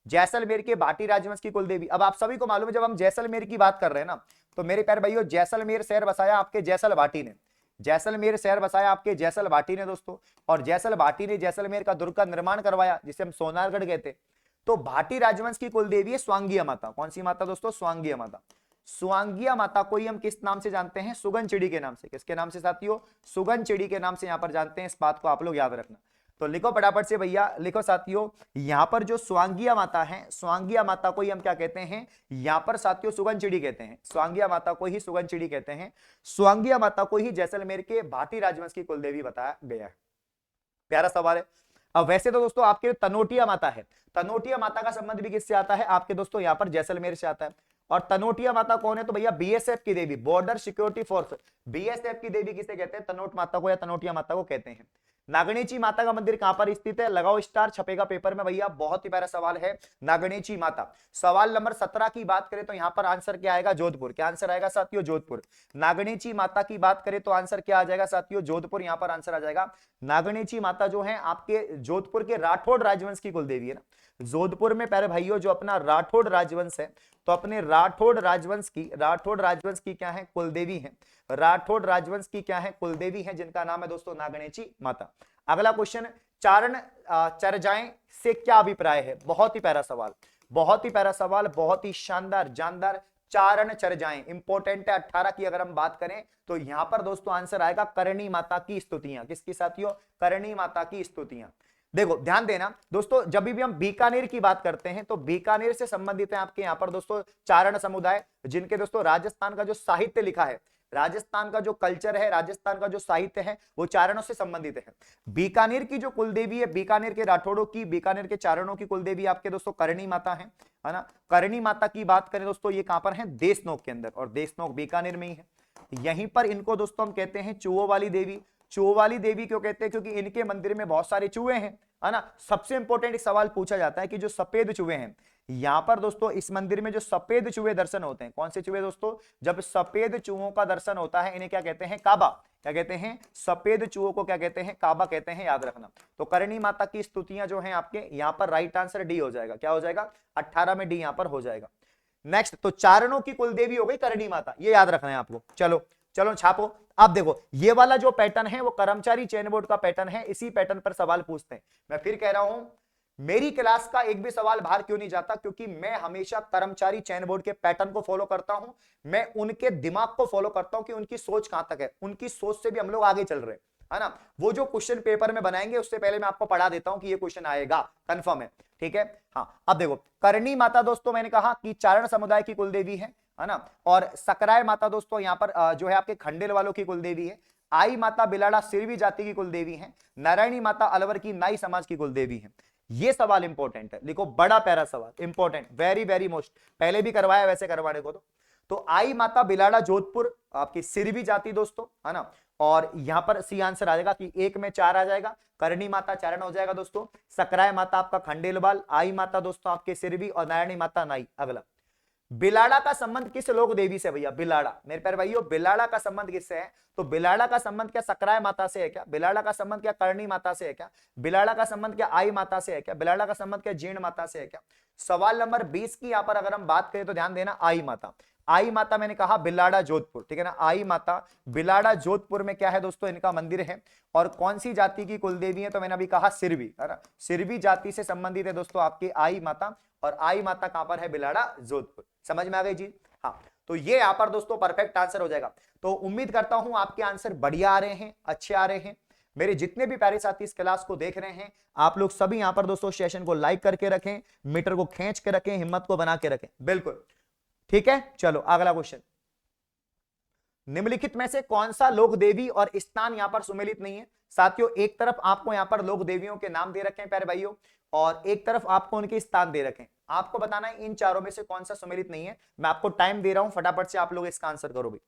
जैसलमेर के भाटी राजवंश की कुलदेवी, अब आप सभी को मालूम है जब हम जैसलमेर की बात कर रहे हैं ना, तो मेरे प्यारे भाइयों जैसलमेर शहर बसाया आपके जैसल भाटी ने, जैसलमेर शहर बसाया आपके जैसल भाटी ने दोस्तों, और जैसल भाटी ने जैसलमेर का दुर्ग का निर्माण करवाया जिसे हम सोनारगढ़ कहते। तो भाटी राजवंश की कुलदेवी है स्वांगिया माता। कौन सी माता दोस्तों? स्वांगिया माता। स्वांगिया माता को ही हम किस नाम से जानते हैं? सुगन चिड़ी के नाम से। किसके नाम से साथियों? सुगन चिड़ी के नाम से यहां पर जानते हैं, इस बात को आप लोग याद रखना। तो लिखो फटाफट से भैया, लिखो साथियों, यहां पर जो स्वांगिया माता है, स्वांगिया माता को ही हम क्या कहते हैं? यहां पर साथियों सुगन चिड़ी कहते हैं, स्वांगिया माता को ही सुगन चिड़ी कहते हैं। स्वांगिया माता को ही जैसलमेर के भाटी राजवंश की कुलदेवी बताया गया है। प्यारा सवाल है। अब वैसे तो दोस्तों आपके तनोटिया माता है, तनोटिया माता का संबंध भी किससे आता है आपके दोस्तों यहाँ पर जैसलमेर से आता है। और तनोटिया माता कौन है तो भैया बीएसएफ की देवी, बॉर्डर सिक्योरिटी फोर्स, बीएसएफ की देवी किसे कहते हैं, तनोट माता को या तनोटिया माता को कहते हैं। नागणेची माता का मंदिर कहां पर स्थित है, लगाओ स्टार, छपेगा पेपर में भैया, बहुत ही प्यारा सवाल है। नागणेची माता, सवाल नंबर 17 की बात करें तो यहां पर आंसर क्या आएगा, जोधपुर। क्या आंसर आएगा साथियों, जोधपुर। नागणेची माता की बात करें तो आंसर क्या आ जाएगा साथियों, जोधपुर, यहां पर आंसर आ जाएगा। नागणेची माता जो है आपके जोधपुर के राठौड़ राजवंश की कुलदेवी है ना, जोधपुर में प्यारे भाइयों जो अपना राठौड़ राजवंश है, तो अपने राठौड़ राजवंश की क्या है, कुलदेवी है। राठौड़ राजवंश की क्या है, कुलदेवी है, जिनका नाम है दोस्तों नागणेची माता। अगला क्वेश्चन, चारण चर्चाएं से क्या अभिप्राय है, बहुत ही प्यारा सवाल, बहुत ही प्यारा सवाल, बहुत ही शानदार जानदार। चारण चर्चाएं इंपॉर्टेंट है। 18 की अगर हम बात करें तो यहां पर दोस्तों आंसर आएगा करणी माता की स्तुतियां। किसकी साथियों, करणी माता की स्तुतियां। देखो ध्यान देना दोस्तों, जब भी हम बीकानेर की बात करते हैं तो बीकानेर से संबंधित है आपके यहाँ पर दोस्तों चारण समुदाय, जिनके दोस्तों राजस्थान का जो साहित्य लिखा है, राजस्थान का जो कल्चर है, राजस्थान का जो साहित्य है, वो चारणों से संबंधित है। बीकानेर की जो कुलदेवी है, बीकानेर के राठौड़ों की, बीकानेर के चारणों की कुलदेवी आपके दोस्तों करणी माता है ना। करणी माता की बात करें दोस्तों, ये कहां पर है, देशनोक के अंदर, और देशनोक बीकानेर में ही है। यहीं पर इनको दोस्तों हम कहते हैं चूहों वाली देवी। चूहों वाली देवी क्यों कहते हैं, क्योंकि इनके मंदिर में बहुत सारे चूहे हैं, है ना। सबसे इंपॉर्टेंट एक सवाल पूछा जाता है कि जो सफेद चूहे हैं, यहां पर दोस्तों इस मंदिर में जो सफेद चूहे दर्शन होते हैं, कौन से चूहे दोस्तों, जब सफेद चूहों का दर्शन होता है, इन्हें क्या कहते हैं, काबा। क्या कहते हैं, सफेद चूहों को क्या कहते हैं, काबा कहते हैं, याद रखना। तो करणी माता की स्तुतियां जो हैं आपके, यहां पर राइट आंसर डी हो जाएगा। क्या हो जाएगा, 18 में डी यहां पर हो जाएगा। नेक्स्ट, तो चारणों की कुलदेवी हो गई करणी माता, ये याद रखना है आपको। चलो चलो छापो। अब देखो ये वाला जो पैटर्न है वो कर्मचारी चयन बोर्ड का पैटर्न है, इसी पैटर्न पर सवाल पूछते हैं। मैं फिर कह रहा हूं, मेरी क्लास का एक भी सवाल बाहर क्यों नहीं जाता, क्योंकि मैं हमेशा कर्मचारी चयन बोर्ड के पैटर्न को फॉलो करता हूं। मैं उनके दिमाग को फॉलो करता हूं कि उनकी सोच कहां तक है, उनकी सोच से भी हम लोग आगे चल रहे हैं, है ना। वो जो क्वेश्चन पेपर में बनाएंगे उससे पहले मैं आपको पढ़ा देता हूं कि ये क्वेश्चन आएगा, कंफर्म है, ठीक है। हाँ, अब देखो करणी माता दोस्तों मैंने कहा कि चारण समुदाय की कुलदेवी है ना। और सकराय माता दोस्तों यहाँ पर जो है आपके खंडेल वालों की कुलदेवी है। आई माता बिलाड़ा सिरवी जाति की कुलदेवी है। नारायणी माता अलवर की नाई समाज की कुलदेवी है। ये सवाल इंपॉर्टेंट है, लिखो, बड़ा प्यारा सवाल, इंपॉर्टेंट, वेरी वेरी मोस्ट, पहले भी करवाया वैसे करवाने को। तो आई माता बिलाड़ा जोधपुर आपकी सिरवी जाति दोस्तों, है ना। और यहां पर सी आंसर आ जाएगा कि 1 में 4 आ जाएगा। करणी माता चारण हो जाएगा दोस्तों। सकराय माता आपका खंडेलवाल, आई माता दोस्तों आपके सिरवी, और नारायणी माता नाई। अगला, बिलाड़ा का संबंध किस लोक देवी से भैया, बिलाड़ा, मेरे प्यारे भाइयों बिलाड़ा का संबंध किससे है, तो बिलाड़ा का संबंध क्या सकराय माता से है क्या, बिलाड़ा का संबंध क्या करणी माता से है क्या, बिलाड़ा का संबंध क्या आई माता से है क्या, बिलाड़ा का संबंध क्या जीर्ण माता से है क्या। सवाल नंबर 20 की यहां पर अगर हम बात करें तो ध्यान देना, आई माता। आई माता मैंने कहा बिलाड़ा जोधपुर, ठीक है ना। आई माता बिलाड़ा जोधपुर में क्या है दोस्तों, इनका मंदिर है। और कौन सी जाति की कुलदेवी है, तो मैंने अभी कहा सिरवी, है ना। सिरवी जाति से संबंधित है दोस्तों आपकी आई माता। और आई माता कहां पर है, बिलाड़ा जोधपुर। समझ में आ गई जी, हाँ। तो ये यहां पर दोस्तों परफेक्ट आंसर हो जाएगा। तो उम्मीद करता हूं आपके आंसर बढ़िया आ रहे हैं, अच्छे आ रहे हैं। मेरे जितने भी प्यारे साथी इस क्लास को देख रहे हैं, आप लोग सभी यहां पर दोस्तों सेशन को लाइक करके रखें, मीटर को खींच के रखें, हिम्मत को बना के रखें, बिल्कुल ठीक है। चलो अगला क्वेश्चन, निम्नलिखित में से कौन सा लोक देवी और स्थान यहां पर सुमेलित नहीं है। साथियों एक तरफ आपको यहां पर लोक देवियों के नाम दे रखे हैं प्यारे भाइयों, और एक तरफ आपको उनके स्थान दे रखे हैं। आपको बताना है इन चारों में से कौन सा सुमेलित नहीं है। मैं आपको टाइम दे रहा हूं, फटाफट से आप लोग इसका आंसर करो भाई,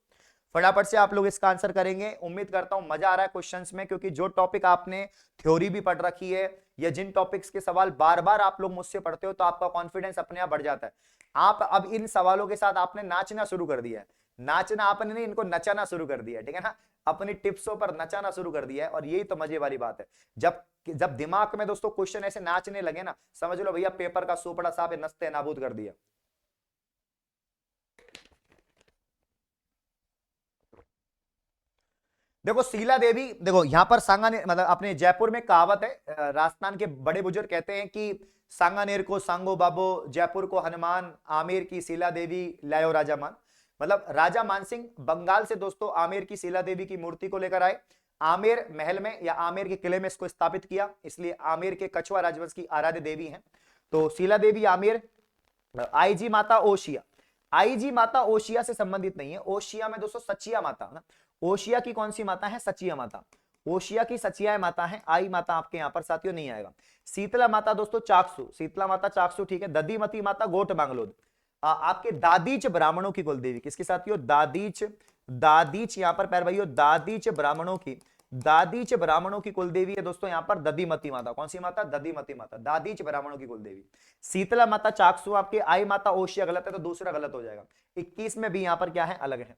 फटाफट से आप लोग इसका आंसर करेंगे। उम्मीद करता हूं मजा आ रहा है क्वेश्चंस में, क्योंकि जो टॉपिक आपने थ्योरी भी पढ़ रखी है, या जिन टॉपिक्स के सवाल बार बार आप लोग मुझसे पढ़ते हो, तो आपका कॉन्फिडेंस अपने आप बढ़ जाता है। आप अब इन सवालों के साथ आपने नाचना शुरू कर दिया है, नाचना आपने नहीं, इनको नचाना शुरू कर दिया है, ठीक है ना। अपनी टिप्सों पर नचाना शुरू कर दिया है, और यही तो मजे वाली बात है। जब जब दिमाग में दोस्तों क्वेश्चन ऐसे नाचने लगे ना, समझ लो भैया पेपर का सोपड़ा साहब नस्ते नाबूद कर दिया। देखो शीला देवी, देखो यहां पर सांगानेर, मतलब अपने जयपुर में कहावत है, राजस्थान के बड़े बुजुर्ग कहते हैं कि सांगानेर को सांगो बाबो, जयपुर को हनुमान, आमेर की शीला देवी लायो राजा मान। मतलब राजा मानसिंह बंगाल से दोस्तों आमेर की शीला देवी की मूर्ति को लेकर आए, आमेर महल में या आमेर के किले में इसको स्थापित किया, इसलिए आमेर के कछुआ राजवंश की आराध्य देवी है। तो शीला देवी आमेर। आईजी माता ओशिया, आईजी माता ओशिया से संबंधित नहीं है। ओशिया में दोस्तों सचिया माता ना, ओशिया की कौन सी माता है, सचिया माता। ओशिया की सचिया माता है, आई माता आपके यहाँ पर साथियों नहीं आएगा। शीतला माता दोस्तों चाकसू, शीतला माता चाकसू ठीक है। दधीमती माता गोट मांगलोद। आपके दादीच ब्राह्मणों की कुलदेवी किसकी साथियों, दादीच, दादीच यहाँ पर पैर भाइयों, दादीच ब्राह्मणों की, दादीच ब्राह्मणों की कुलदेवी है दोस्तों यहाँ पर दधीमती माता। कौन सी माता, दधीमती माता, दादीच ब्राह्मणों की कुलदेवी। शीतला माता चाकसू आपके, आई माता ओशिया गलत है तो दूसरा गलत हो जाएगा। 21 में भी यहाँ पर क्या है, अलग है।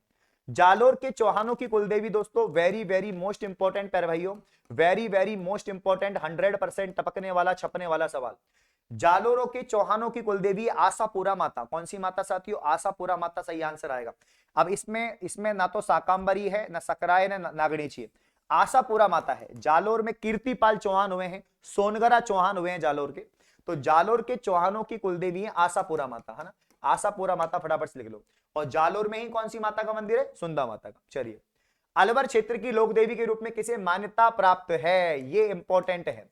जालोर के चौहानों की कुलदेवी दोस्तों वेरी वेरी मोस्ट इंपॉर्टेंट प्यारे भाइयों, वेरी वेरी मोस्ट इंपॉर्टेंट, 100% टपकने वाला छपने वाला सवाल। जालोरों के चौहानों की कुलदेवी आशापुरा माता। कौन सी माता साथियों, आशापुरा माता सही आंसर आएगा। अब इसमें इसमें ना तो साकांबरी है, ना सकराय, ना नागणीची है, आशापुरा माता है। जालोर में कीर्तिपाल चौहान हुए हैं, सोनगरा चौहान हुए हैं जालोर के, तो जालोर के चौहानों की कुलदेवी है आशापुरा माता, है ना, आशापुरा माता फटाफट से लिख लो। और जालोर में ही कौन सी माता का मंदिर है, सुंदा माता का। चलिए, अलवर क्षेत्र की लोक देवी के रूप में किसे मान्यता प्राप्त है, ये इंपॉर्टेंट है।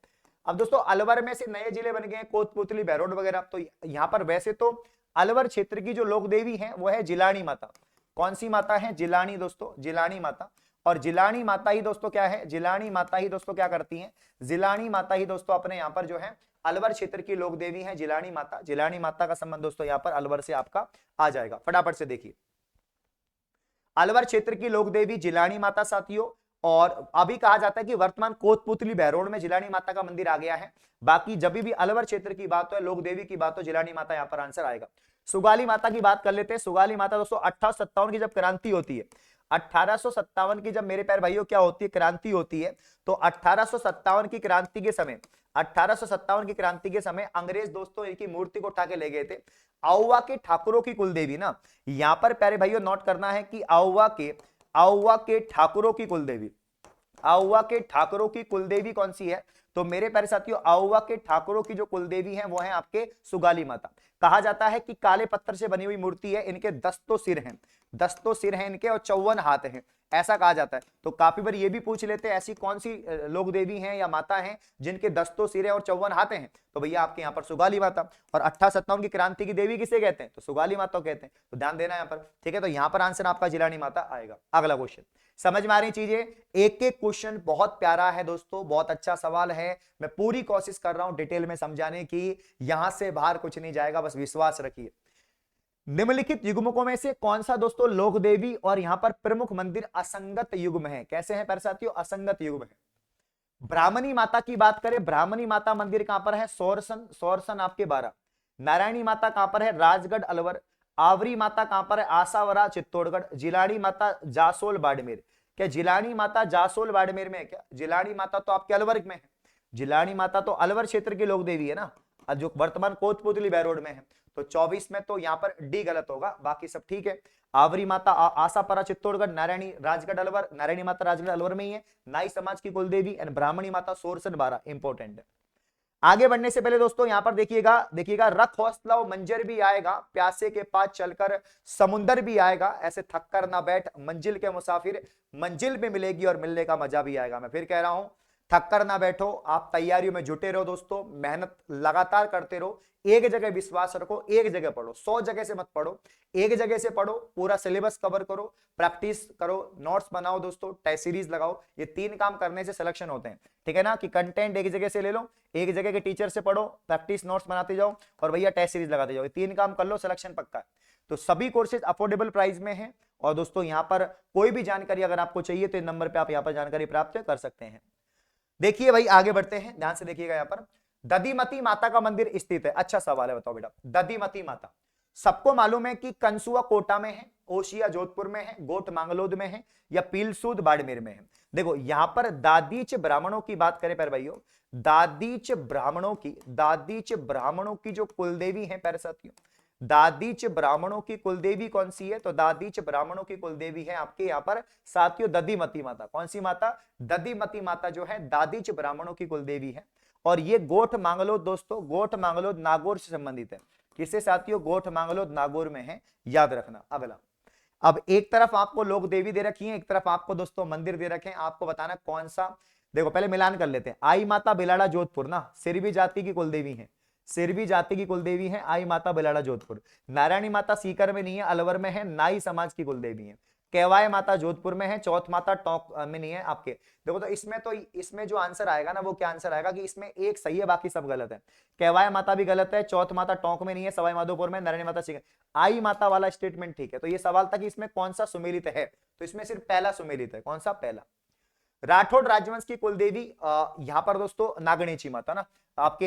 अब दोस्तों अलवर में से नए जिले बन गए हैं, कोतपुतली, बहरोड वगैरह, तो यहां पर वैसे तो अलवर क्षेत्र की जो लोक देवी है वो है जिलानी माता। कौन सी माता है, जिलानी दोस्तों, जिलानी माता। और जिलानी माता ही दोस्तों क्या है, जिलानी माता ही दोस्तों क्या करती हैं, जिलानी माता ही दोस्तों अपने यहाँ पर जो है अलवर क्षेत्र की लोक देवी है जिलानी माता। जिलानी माता का संबंध दोस्तों यहाँ पर अलवर से आपका आ जाएगा। फटाफट से देखिए, अलवर क्षेत्र की लोक देवी जिलानी माता साथियों। और अभी कहा जाता है कि वर्तमान कोतपुतली बहरोड में जिलानी माता का मंदिर आ गया है। बाकी जब भी अलवर क्षेत्र की बात हो, लोक देवी की बात हो, जिलानी माता यहाँ पर आंसर आएगा। सुगाली माता की बात कर लेते हैं। सुगाली माता दोस्तों 1857 की जब क्रांति होती है, 1857 की जब मेरे प्यार भाइयों क्या होती है, क्रांति होती है, तो 1857 की क्रांति के समय, 1857 की क्रांति के समय अंग्रेज दोस्तों इनकी मूर्ति को उठा के ले गए थे। आउवा के ठाकुरों की कुलदेवी ना, यहां पर प्यारे भाइयों नोट करना है कि आउवा के ठाकुरों की कुलदेवी, आउवा के ठाकुरों की कुलदेवी कौन सी है, तो मेरे प्यारे साथियों आउवा के ठाकुरों की जो कुलदेवी है वो है आपके सुगाली माता। कहा जाता है कि काले पत्थर से बनी हुई मूर्ति है, इनके 10 तो सिर हैं, 10 तो सिर हैं इनके और 54 हाथ हैं, ऐसा कहा जाता है। तो काफी बार ये भी पूछ लेते हैं ऐसी कौन सी लोक देवी हैं या माता हैं जिनके 10 तो सिर है और 54 हाथ हैं, तो भैया आपके यहाँ पर सुगाली माता। और 1857 की क्रांति की देवी किसे कहते हैं, तो सुगाली माता कहते हैं, तो ध्यान देना यहाँ पर, ठीक है। तो यहाँ पर आंसर आपका जिलानी माता आएगा। अगला क्वेश्चन, समझ में आ रही चीजें, एक एक क्वेश्चन बहुत प्यारा है दोस्तों, बहुत अच्छा सवाल है। मैं पूरी कोशिश कर रहा हूं डिटेल में समझाने की, यहां से बाहर कुछ नहीं जाएगा, बस विश्वास रखिए। निम्नलिखित युग्मकों में से कौन सा दोस्तों लोक देवी और यहां पर प्रमुख मंदिर असंगत युग्म है, कैसे है प्यारे साथियों, असंगत युग्म है। ब्राह्मणी माता की बात करें, ब्राह्मणी माता मंदिर कहां पर है, सोरसन, सोरसन आपके 12। नारायणी माता कहां पर है, राजगढ़ अलवर। आवरी माता कहां पर है, आसावरा चित्तौड़गढ़। जिलानी माता जासोल बाड़मेर। क्या जिलानी माता जासोल बाड़मेर में है क्या, जिलानी माता तो आपके अलवर में है, जिलानी माता तो अलवर क्षेत्र की लोक देवी है ना, जो वर्तमान कोतपुतली बहरोड में है। तो 24 में तो यहां पर डी गलत होगा, बाकी सब ठीक है। आवरी माता आसापरा चित्तौड़गढ़, नारायणी राजगढ़ अलवर, नारायणी माता राजगढ़ अलवर में ही है, नाई समाज की कुलदेवी, एंड ब्राह्मणी माता सोरसन 12, इंपॉर्टेंट है। आगे बढ़ने से पहले दोस्तों यहां पर देखिएगा, देखिएगा रख हौसला मंजर भी आएगा, प्यासे के पास चलकर समुंदर भी आएगा, ऐसे थक कर ना बैठ मंजिल के मुसाफिर, मंजिल भी मिलेगी और मिलने का मजा भी आएगा। मैं फिर कह रहा हूं, थक कर ना बैठो, आप तैयारियों में जुटे रहो दोस्तों, मेहनत लगातार करते रहो, एक जगह विश्वास रखो, एक जगह पढ़ो, 100 जगह से मत पढ़ो, एक जगह से पढ़ो, पूरा सिलेबस कवर करो, प्रैक्टिस करो, नोट्स बनाओ दोस्तों, टेस्ट सीरीज लगाओ। ये 3 काम करने से सिलेक्शन होते हैं, ठीक है ना, कि कंटेंट एक जगह से ले लो, एक जगह के टीचर से पढ़ो, प्रैक्टिस नोट्स बनाते जाओ और भैया टेस्ट सीरीज लगाते जाओ, ये 3 काम कर लो, सिलेक्शन पक्का है। तो सभी कोर्सेज अफोर्डेबल प्राइस में है। और दोस्तों यहाँ पर कोई भी जानकारी अगर आपको चाहिए तो इन नंबर पे आप यहाँ पर जानकारी प्राप्त कर सकते हैं। देखिए भाई आगे बढ़ते हैं, ध्यान से देखिएगा। यहाँ पर दधीमती माता का मंदिर स्थित है, अच्छा सवाल है, बताओ बेटा। दधीमती माता सबको मालूम है कि कंसुआ कोटा में है, ओशिया जोधपुर में है, गोट मांगलोद में है, या पीलसूद बाड़मेर में है। देखो यहां पर दादीच ब्राह्मणों की बात करें प्यारे भाइयों, दादीच ब्राह्मणों की जो कुलदेवी है प्यारे साथियों, दादीच ब्राह्मणों की कुलदेवी कौन सी है, तो दादीच ब्राह्मणों की कुलदेवी है आपके यहाँ पर साथियों दधीमती माता। कौन सी माता, दधीमती माता जो है दादीच ब्राह्मणों की कुलदेवी है। और ये गोठ मांगलोद दोस्तों, गोठ मांगलोद नागौर से संबंधित है। किससे साथियों, गोठ मांगलोद नागौर में है, याद रखना। अगला, अब एक तरफ आपको लोक देवी दे रखी है, एक तरफ आपको दोस्तों मंदिर दे रखे हैं, आपको बताना कौन सा। देखो पहले मिलान कर लेते हैं। आई माता बिलाड़ा जोधपुर ना, सिरवी जाति की कुलदेवी है, सिरवी जाति की कुलदेवी है आई माता बिलाड़ा जोधपुर। नारायणी माता सीकर में नहीं है, अलवर में है, नाई समाज की कुलदेवी है। केवाय माता जोधपुर में है, चौथ माता टोंक में नहीं है आपके। देखो तो इसमें जो आंसर आएगा ना वो क्या आंसर आएगा कि इसमें एक सही है बाकी सब गलत है। केवाय माता भी गलत है, चौथ माता टोंक में नहीं है, सवाई माधोपुर में, नारायणी माता सिंह, आई माता वाला स्टेटमेंट ठीक है। तो ये सवाल था कि इसमें कौन सा सुमेलित है, तो इसमें सिर्फ पहला सुमेलित है। कौन सा? पहला। राठौड़ राजवंश की कुलदेवी यहां पर दोस्तों नागणेची माता ना आपके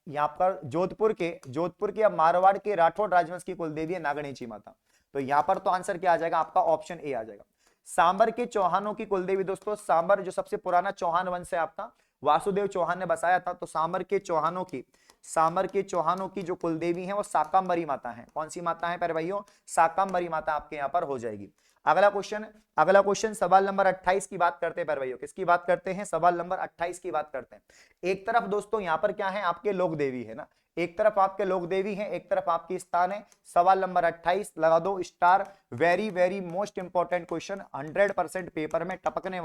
यहां पर जोधपुर के मारवाड़ के राठौड़ राजवंश की कुलदेवी है नागणेची माता। तो यहां पर तो आंसर क्या आ जाएगा आपका? ऑप्शन ए आ जाएगा। सांबर के चौहानों की कुलदेवी दोस्तों, सांबर जो सबसे पुराना चौहान वंश है आपका, वासुदेव चौहान ने बसाया था। तो सांबर के चौहानों की जो कुलदेवी है वो साकाम्बरी माता है। कौन सी माता है प्यारे भाइयों? साकाम्बरी माता आपके यहाँ पर हो जाएगी। अगला क्वेश्चन सवाल नंबर 28 की बात करते हैं प्यारे भाइयों। किसकी बात करते हैं? सवाल नंबर 28 की बात करते हैं। एक तरफ दोस्तों यहाँ पर क्या है आपके लोक देवी है ना, एक तरफ आपके लोक देवी है, एक तरफ आपकी स्थान है। सवाल नंबर 28 लगा दो star. Very very most important question, 100% paper में टपकने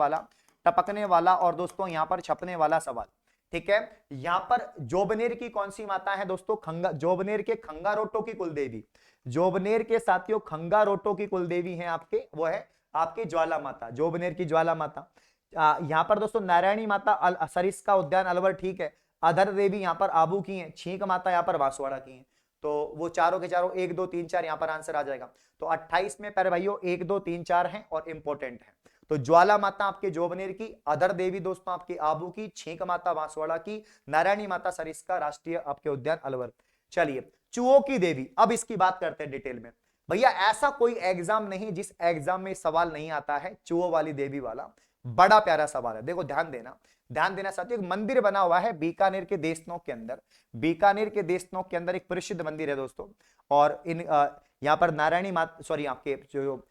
वाला और दोस्तों यहां पर छपने वाला सवाल। ठीक है, यहां पर जोबनेर की कौन सी माता है दोस्तों? जोबनेर के खंगारोटो की कुलदेवी, जोबनेर के साथियों खंगारोटो की कुलदेवी है आपके, वो है आपकी ज्वाला माता, जोबनेर की ज्वाला माता। यहां पर दोस्तों नारायणी माता सरिस्का उद्यान अलवर, ठीक है। अधर देवी यहाँ पर आबू की है, छींक माता यहाँ पर बांसवाड़ा की है। तो वो चारों के चारों 1 2 3 4 यहाँ पर आंसर आ जाएगा। तो 28 में प्यारे भाइयों 1 2 3 4 हैं और इंपॉर्टेंट है। तो ज्वाला माता आपके जोबनेर की, अधर देवी दोस्तों आपकी आबू की, छींक माता बांसवाड़ा की, नारायणी माता सरिस्का राष्ट्रीय आपके उद्यान अलवर। चलिए चूहों की देवी, अब इसकी बात करते हैं डिटेल में। भैया ऐसा कोई एग्जाम नहीं जिस एग्जाम में सवाल नहीं आता है चूहों वाली देवी वाला, बड़ा प्यारा सवाल है। देखो ध्यान देना साथियों। एक मंदिर बना हुआ है बीकानेर के देशनोक के अंदर, बीकानेर के देशनोक के अंदर एक प्रसिद्ध मंदिर है दोस्तों। और इन यहाँ पर नारायणी माता, सॉरी आपके जो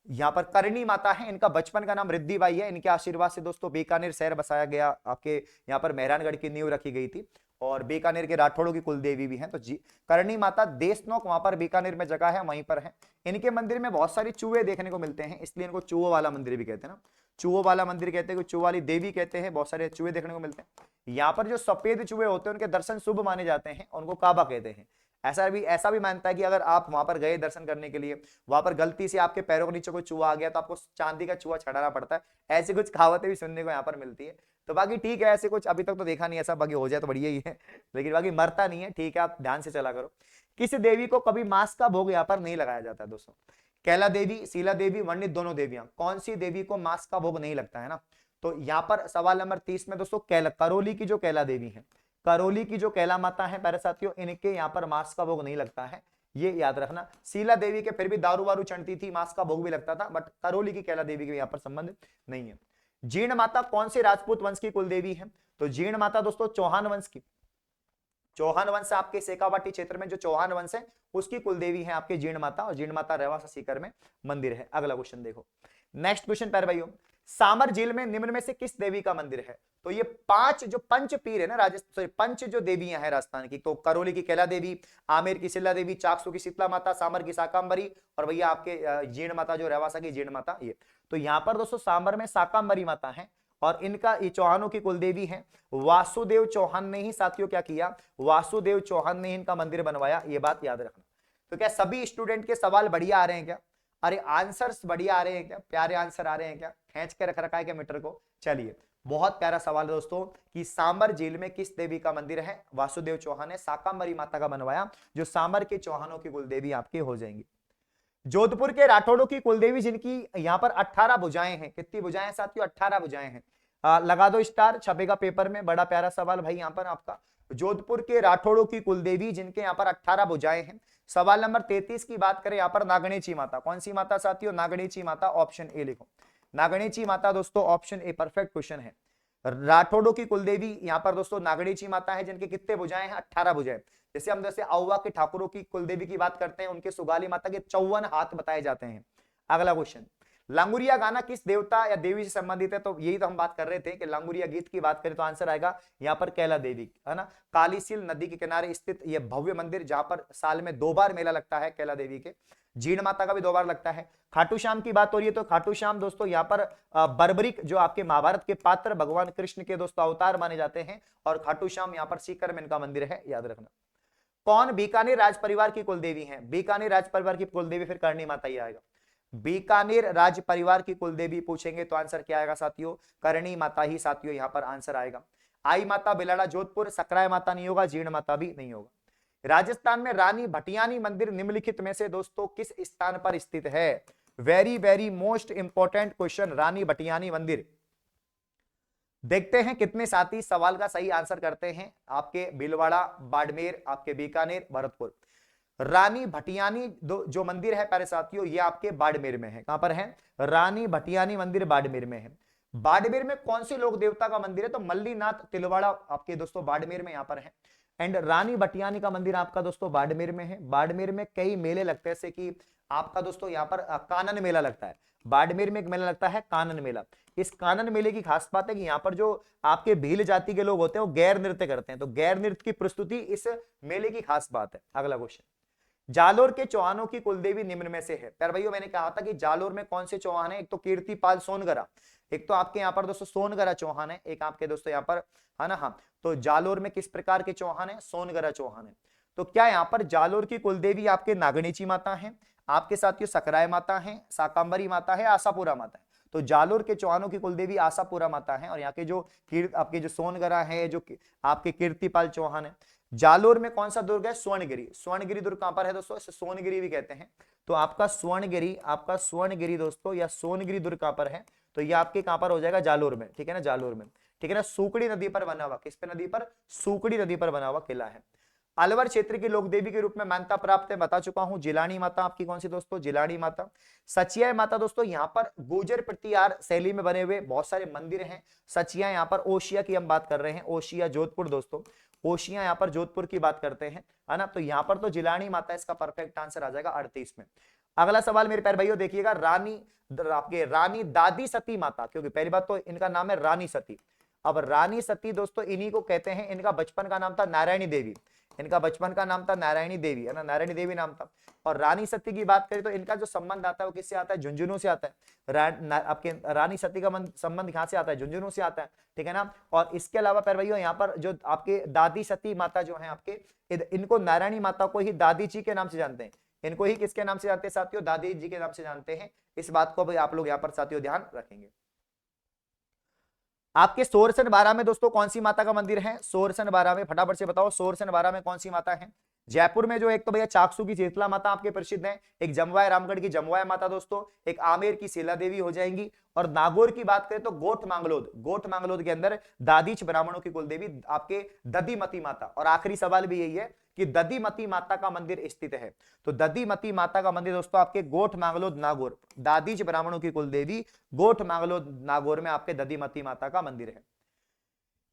यहाँ पर करणी माता है, इनका बचपन का नाम रिद्धिबाई है। इनके आशीर्वाद से दोस्तों बीकानेर शहर बसाया गया, आपके यहाँ पर मेहरानगढ़ की नींव रखी गई थी। और बीकानेर के राठौड़ों की कुलदेवी भी हैं। तो करणी माता देशनोक वहां पर बीकानेर में जगह है, वहीं पर है। इनके मंदिर में बहुत सारी चूहे देखने को मिलते हैं, इसलिए इनको चूहों वाला मंदिर भी कहते हैं ना, चूहों वाला मंदिर कहते हैं, चूहों वाली देवी कहते हैं। बहुत सारे चूहे देखने को मिलते हैं। यहाँ पर जो सफेद चूहे होते हैं उनके दर्शन शुभ माने जाते हैं, उनको काबा कहते हैं। ऐसा भी मानता है कि अगर आप वहां पर गए दर्शन करने के लिए, वहां पर गलती से आपके पैरों के नीचे कोई चूहा आ गया तो आपको चांदी का चूहा छड़ाना पड़ता है। ऐसी कुछ कहावतें भी सुनने को यहाँ पर मिलती है। तो बाकी ठीक है, ऐसे कुछ अभी तक तो देखा नहीं, ऐसा बाकी हो जाए तो बढ़िया ही है, लेकिन बाकी मरता नहीं है। ठीक है, आप ध्यान से चला करो। किस देवी को कभी मांस का भोग यहाँ पर नहीं लगाया जाता है दोस्तों? कैला देवी, शीला देवी, वर्णित दोनों देवियां, कौन सी देवी को मांस का भोग नहीं लगता है ना? तो यहाँ पर सवाल नंबर 30 में दोस्तों करौली की जो कैला देवी है, करौली की जो कैला माता है प्यारे साथियों, इनके यहाँ पर मांस का भोग नहीं लगता है, ये याद रखना। शीला देवी के फिर भी दारू वारू चढ़ती थी, मांस का भोग भी लगता था, बट करौली की कैला देवी के यहाँ पर संबंध नहीं है। जीर्ण माता कौन से राजपूत वंश की कुलदेवी है? तो जीर्ण माता दोस्तों चौहान वंश की, चौहान वंश आपके शेखावाटी क्षेत्र में जो चौहान वंश है उसकी कुलदेवी है आपके जीर्ण माता, और जीर्ण माता रेवासा सीकर में मंदिर है। अगला क्वेश्चन देखो, नेक्स्ट क्वेश्चन प्यारे भाइयों, सामर झील में निम्न में से किस देवी का मंदिर है? तो ये 5 जो पंच पीर है ना राजस्थान, पंच जो देवियां हैं राजस्थान की, तो करौली की कैला देवी, आमेर की शीला देवी, चाकसू की शीतला माता, सामर की साकाम्बरी, और भैया आपके जीर्ण माता जो रेवासा की जीर्ण माता, ये। तो यहां पर दोस्तों सामर में साकाम्बरी माता है और इनका ये चौहानों की कुलदेवी है। वासुदेव चौहान ने ही साथियों क्या किया? वासुदेव चौहान ने इनका मंदिर बनवाया, ये बात याद रखना। तो क्या सभी स्टूडेंट के सवाल बढ़िया आ रहे हैं क्या? अरे आंसर्स बढ़िया आ रहे हैं क्या? प्यारे आंसर आ रहे हैं क्या? खींच के रख रखा है क्या मीटर को? चलिए बहुत प्यारा सवाल है दोस्तों कि सामर झील में किस देवी का मंदिर है? वासुदेव चौहान ने साकाम्बरी माता का बनवाया, जो सामर के चौहानों की कुलदेवी आपके हो जाएंगी। जोधपुर के राठौड़ों की कुलदेवी जिनकी यहाँ पर 18 भुजाएं हैं, कितनी भुजाएं साथियों? 18 भुजाएं हैं। लगा दो स्टार, छपेगा पेपर में, बड़ा प्यारा सवाल भाई यहाँ पर आपका। जोधपुर के राठौड़ों की कुलदेवी जिनके यहाँ पर 18 भुजाएं हैं। सवाल नंबर 33 की बात करें, यहाँ पर नागणेची माता, कौन सी माता साथियों? नागणेची माता, ऑप्शन ए लिखो, नागणेची माता दोस्तों, ऑप्शन ए परफेक्ट क्वेश्चन है। राठौड़ों की कुलदेवी यहाँ पर दोस्तों नागणेची माता है, जिनके कितने भुजाएं हैं? 18 भुजाएं। जैसे औवा के ठाकुरों की कुलदेवी की बात करते हैं, उनके सुगाली माता के 54 हाथ बताए जाते हैं। अगला क्वेश्चन, लांगुरिया गाना किस देवता या देवी से संबंधित है? तो यही तो हम बात कर रहे थे कि लांगुरिया गीत की बात करें तो आंसर आएगा यहाँ पर कैला देवी, है ना। कालीसील नदी के किनारे स्थित यह भव्य मंदिर, जहां पर साल में 2 बार मेला लगता है कैला देवी के। जीर्ण माता का भी 2 बार लगता है। खाटू श्याम की बात हो रही है तो खाटू श्याम दोस्तों यहाँ पर बर्बरिक जो आपके महाभारत के पात्र भगवान कृष्ण के दोस्तों अवतार माने जाते हैं, और खाटू श्याम यहाँ पर सीकर में इनका मंदिर है, याद रखना। कौन बीकानेर राज परिवार की कुलदेवी है? बीकानेर राज परिवार की कुलदेवी फिर करणी माता ही आएगा। बीकानेर राज परिवार की कुलदेवी पूछेंगे तो आंसर क्या आएगा साथियों, करणी माता ही साथियों यहां पर आंसर आएगा। आई माता बिलाड़ा जोधपुर, सकराय माता नहीं होगा, जीर्ण माता भी नहीं होगा। राजस्थान में रानी भटियानी मंदिर निम्नलिखित में से दोस्तों किस स्थान पर स्थित है? Very very most important question, Rani Bhatiyani मंदिर। देखते हैं कितने साथी सवाल का सही आंसर करते हैं। आपके भीलवाड़ा, बाड़मेर, आपके बीकानेर, भरतपुर। रानी भटियानी जो मंदिर है प्यारे साथियों, ये आपके बाड़मेर में है। कहां पर है? रानी भटियानी मंदिर बाड़मेर में है। बाड़मेर में कौन से लोक देवता का मंदिर है? तो मल्लीनाथ तिलवाड़ा आपके दोस्तों बाड़मेर में यहां पर है। एंड रानी भटियानी का मंदिर आपका दोस्तों बाड़मेर में है। बाड़मेर में कई मेले लगते हैं, जैसे कि आपका दोस्तों यहाँ पर कानन मेला लगता है। बाड़मेर में एक मेला लगता है कानन मेला। इस कानन मेले की खास बात है कि यहाँ पर जो आपके भील जाति के लोग होते हैं वो गैर नृत्य करते हैं, तो गैर नृत्य की प्रस्तुति इस मेले की खास बात है। अगला क्वेश्चन, जालोर के चौहानों की कुलदेवी निम्न में से है। प्यार भाइयों मैंने कहा था कि जालोर में कौन से चौहान है? एक तो कीर्तिपाल सोनगरा, एक तो आपके यहाँ पर दोस्तों सोनगरा चौहान है, एक आपके दोस्तों यहाँ पर है ना। हाँ, तो जालोर में किस प्रकार के चौहान है? सोनगरा चौहान है। तो क्या यहाँ पर जालोर की कुलदेवी आपके नागणीची माता है, आपके साथियों सकराय माता है, शाकांबरी माता है, आशापुरा माता है? तो जालोर के चौहानों की कुलदेवी आशापुरा माता है। और यहाँ के जो आपके जो सोनगरा है, जो आपके कीर्तिपाल चौहान है। जालोर में कौन सा दुर्ग है? स्वर्णगिरी। स्वर्णगिरी दुर्ग कहां पर है दोस्तों? इसे सोनगिरी भी कहते हैं। तो आपका स्वर्णगिरी दोस्तों या सोनगिरी दुर्ग कहां पर है? तो ये आपके कहां पर हो जाएगा? जालोर में, ठीक है ना, जालोर में, ठीक है ना। सूकड़ी नदी पर बना हुआ, किस पे नदी पर? सूकड़ी नदी पर बना हुआ किला है। अलवर क्षेत्र की लोक देवी के रूप में मान्यता प्राप्त है, बता चुका हूं। जिलानी माता आपकी कौन सी दोस्तों? जिलानी माता। सचिया माता दोस्तों यहाँ पर गुर्जर प्रतिहार शैली में बने हुए बहुत सारे मंदिर हैं। सचिया यहाँ पर ओशिया की हम बात कर रहे हैं, ओशिया जोधपुर दोस्तों, ओशिया यहाँ पर जोधपुर की बात करते हैं, है ना। तो यहाँ पर तो जिलानी माता इसका परफेक्ट आंसर आ जाएगा 38 में। अगला सवाल मेरे प्यारे भाइयों देखिएगा, आपके रानी दादी सती माता, क्योंकि पहली बात तो इनका नाम है रानी सती। अब रानी सती दोस्तों इन्हीं को कहते हैं। इनका बचपन का नाम था नारायणी देवी, इनका बचपन का नाम था नारायणी देवी, है ना, नारायणी देवी नाम था। और रानी सती की बात करें तो इनका जो संबंध आता है वो किससे आता है? झुंझुनू से आता है। आपके रानी सती का संबंध कहां से आता है? झुंझुनू से आता है, ठीक है ना। और इसके अलावा प्यारे भाइयों यहाँ पर जो आपके दादी सती माता जो है आपके, इनको नारायणी माता को ही दादी जी के नाम से जानते हैं। इनको ही किसके नाम से जानते हैं साथियों? दादी जी के नाम से जानते हैं। इस बात को भी आप लोग यहाँ पर साथियों ध्यान रखेंगे। आपके सोरसन बारा में दोस्तों कौन सी माता का मंदिर है? सोरसन बारा में फटाफट से बताओ, सोरसन बारा में कौन सी माता है? जयपुर में जो एक तो भैया चाकसू की शीतला माता आपके प्रसिद्ध है, एक जमवाय रामगढ़ की जमवाय माता दोस्तों, एक आमेर की शीला देवी हो जाएंगी। और नागौर की बात करें तो गोठ मांगलोद के अंदर दादीच ब्राह्मणों की कुलदेवी आपके दधिमती माता। और आखिरी सवाल भी यही है कि दधिमती माता का मंदिर स्थित है। तो दधिमती माता का मंदिर दोस्तों आपके गोठ मांगलोद नागौर, दादीच ब्राह्मणों की कुलदेवी गोठ मांगलोद नागौर में आपके दधिमती माता का मंदिर है।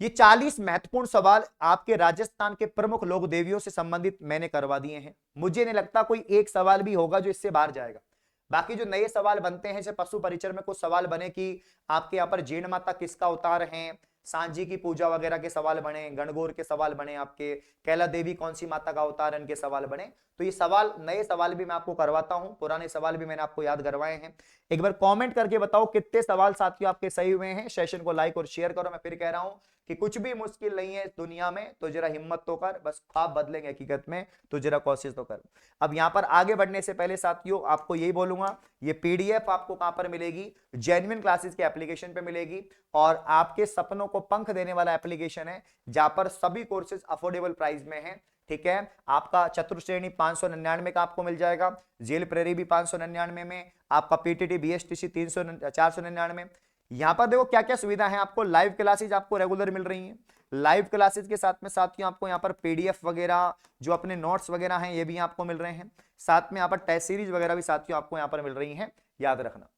ये 40 महत्वपूर्ण सवाल आपके राजस्थान के प्रमुख लोक देवियों से संबंधित मैंने करवा दिए हैं। मुझे नहीं लगता कोई एक सवाल भी होगा जो इससे बाहर जाएगा। बाकी जो नए सवाल बनते हैं, जैसे पशु परिचर में कुछ सवाल बने कि आपके यहाँ पर जीर्ण माता किसका अवतार है, सांझी की पूजा वगैरह के सवाल बने, गणगौर के सवाल बने, आपके कैला देवी कौन सी माता का अवतार है, इनके सवाल बने। तो ये सवाल, नए सवाल भी मैं आपको करवाता हूं, पुराने सवाल भी मैंने आपको याद करवाए हैं। एक बार कमेंट करके बताओ कितने सवाल साथियों आपके सही हुए हैं। सेशन को लाइक और शेयर करो। मैं फिर कह रहा हूं कि कुछ भी मुश्किल नहीं है इस दुनिया में, तो जरा हिम्मत तो कर, बस ख्वाब बदलेंगे हकीकत में, तो जरा कोशिश तो कर। अब यहां पर आगे बढ़ने से पहले साथियों आपको यही बोलूंगा, ये पीडीएफ आपको कहां पर मिलेगी? जेन्युइन क्लासेस के एप्लीकेशन पे मिलेगी। और आपके सपनों को पंख देने वाला एप्लीकेशन है, जहां पर सभी कोर्सेज अफोर्डेबल प्राइस में है, ठीक है। आपका चतुर्श्रेणी 599 का आपको मिल जाएगा, जेल प्रेरी भी 599 में, आपका पीटीटी बीएसटीसी 499 में। यहां पर देखो क्या क्या सुविधा है आपको। लाइव क्लासेज आपको रेगुलर मिल रही हैं। लाइव क्लासेज के साथ में साथियों आपको यहाँ पर पीडीएफ वगैरह, जो अपने नोट्स वगैरह हैं, ये भी आपको मिल रहे हैं। साथ में यहाँ पर टेस्ट सीरीज वगैरह भी साथियों आपको यहाँ पर मिल रही हैं, याद रखना।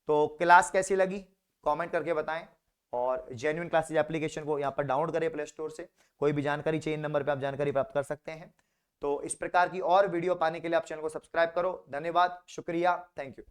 तो क्लास कैसी लगी कमेंट करके बताएं। और जेन्युइन क्लासेज एप्लीकेशन को यहाँ पर डाउनलोड करें प्ले स्टोर से। कोई भी जानकारी चाहिए, इन नंबर पे आप जानकारी प्राप्त कर सकते हैं। तो इस प्रकार की और वीडियो पाने के लिए आप चैनल को सब्सक्राइब करो। धन्यवाद, शुक्रिया, थैंक यू।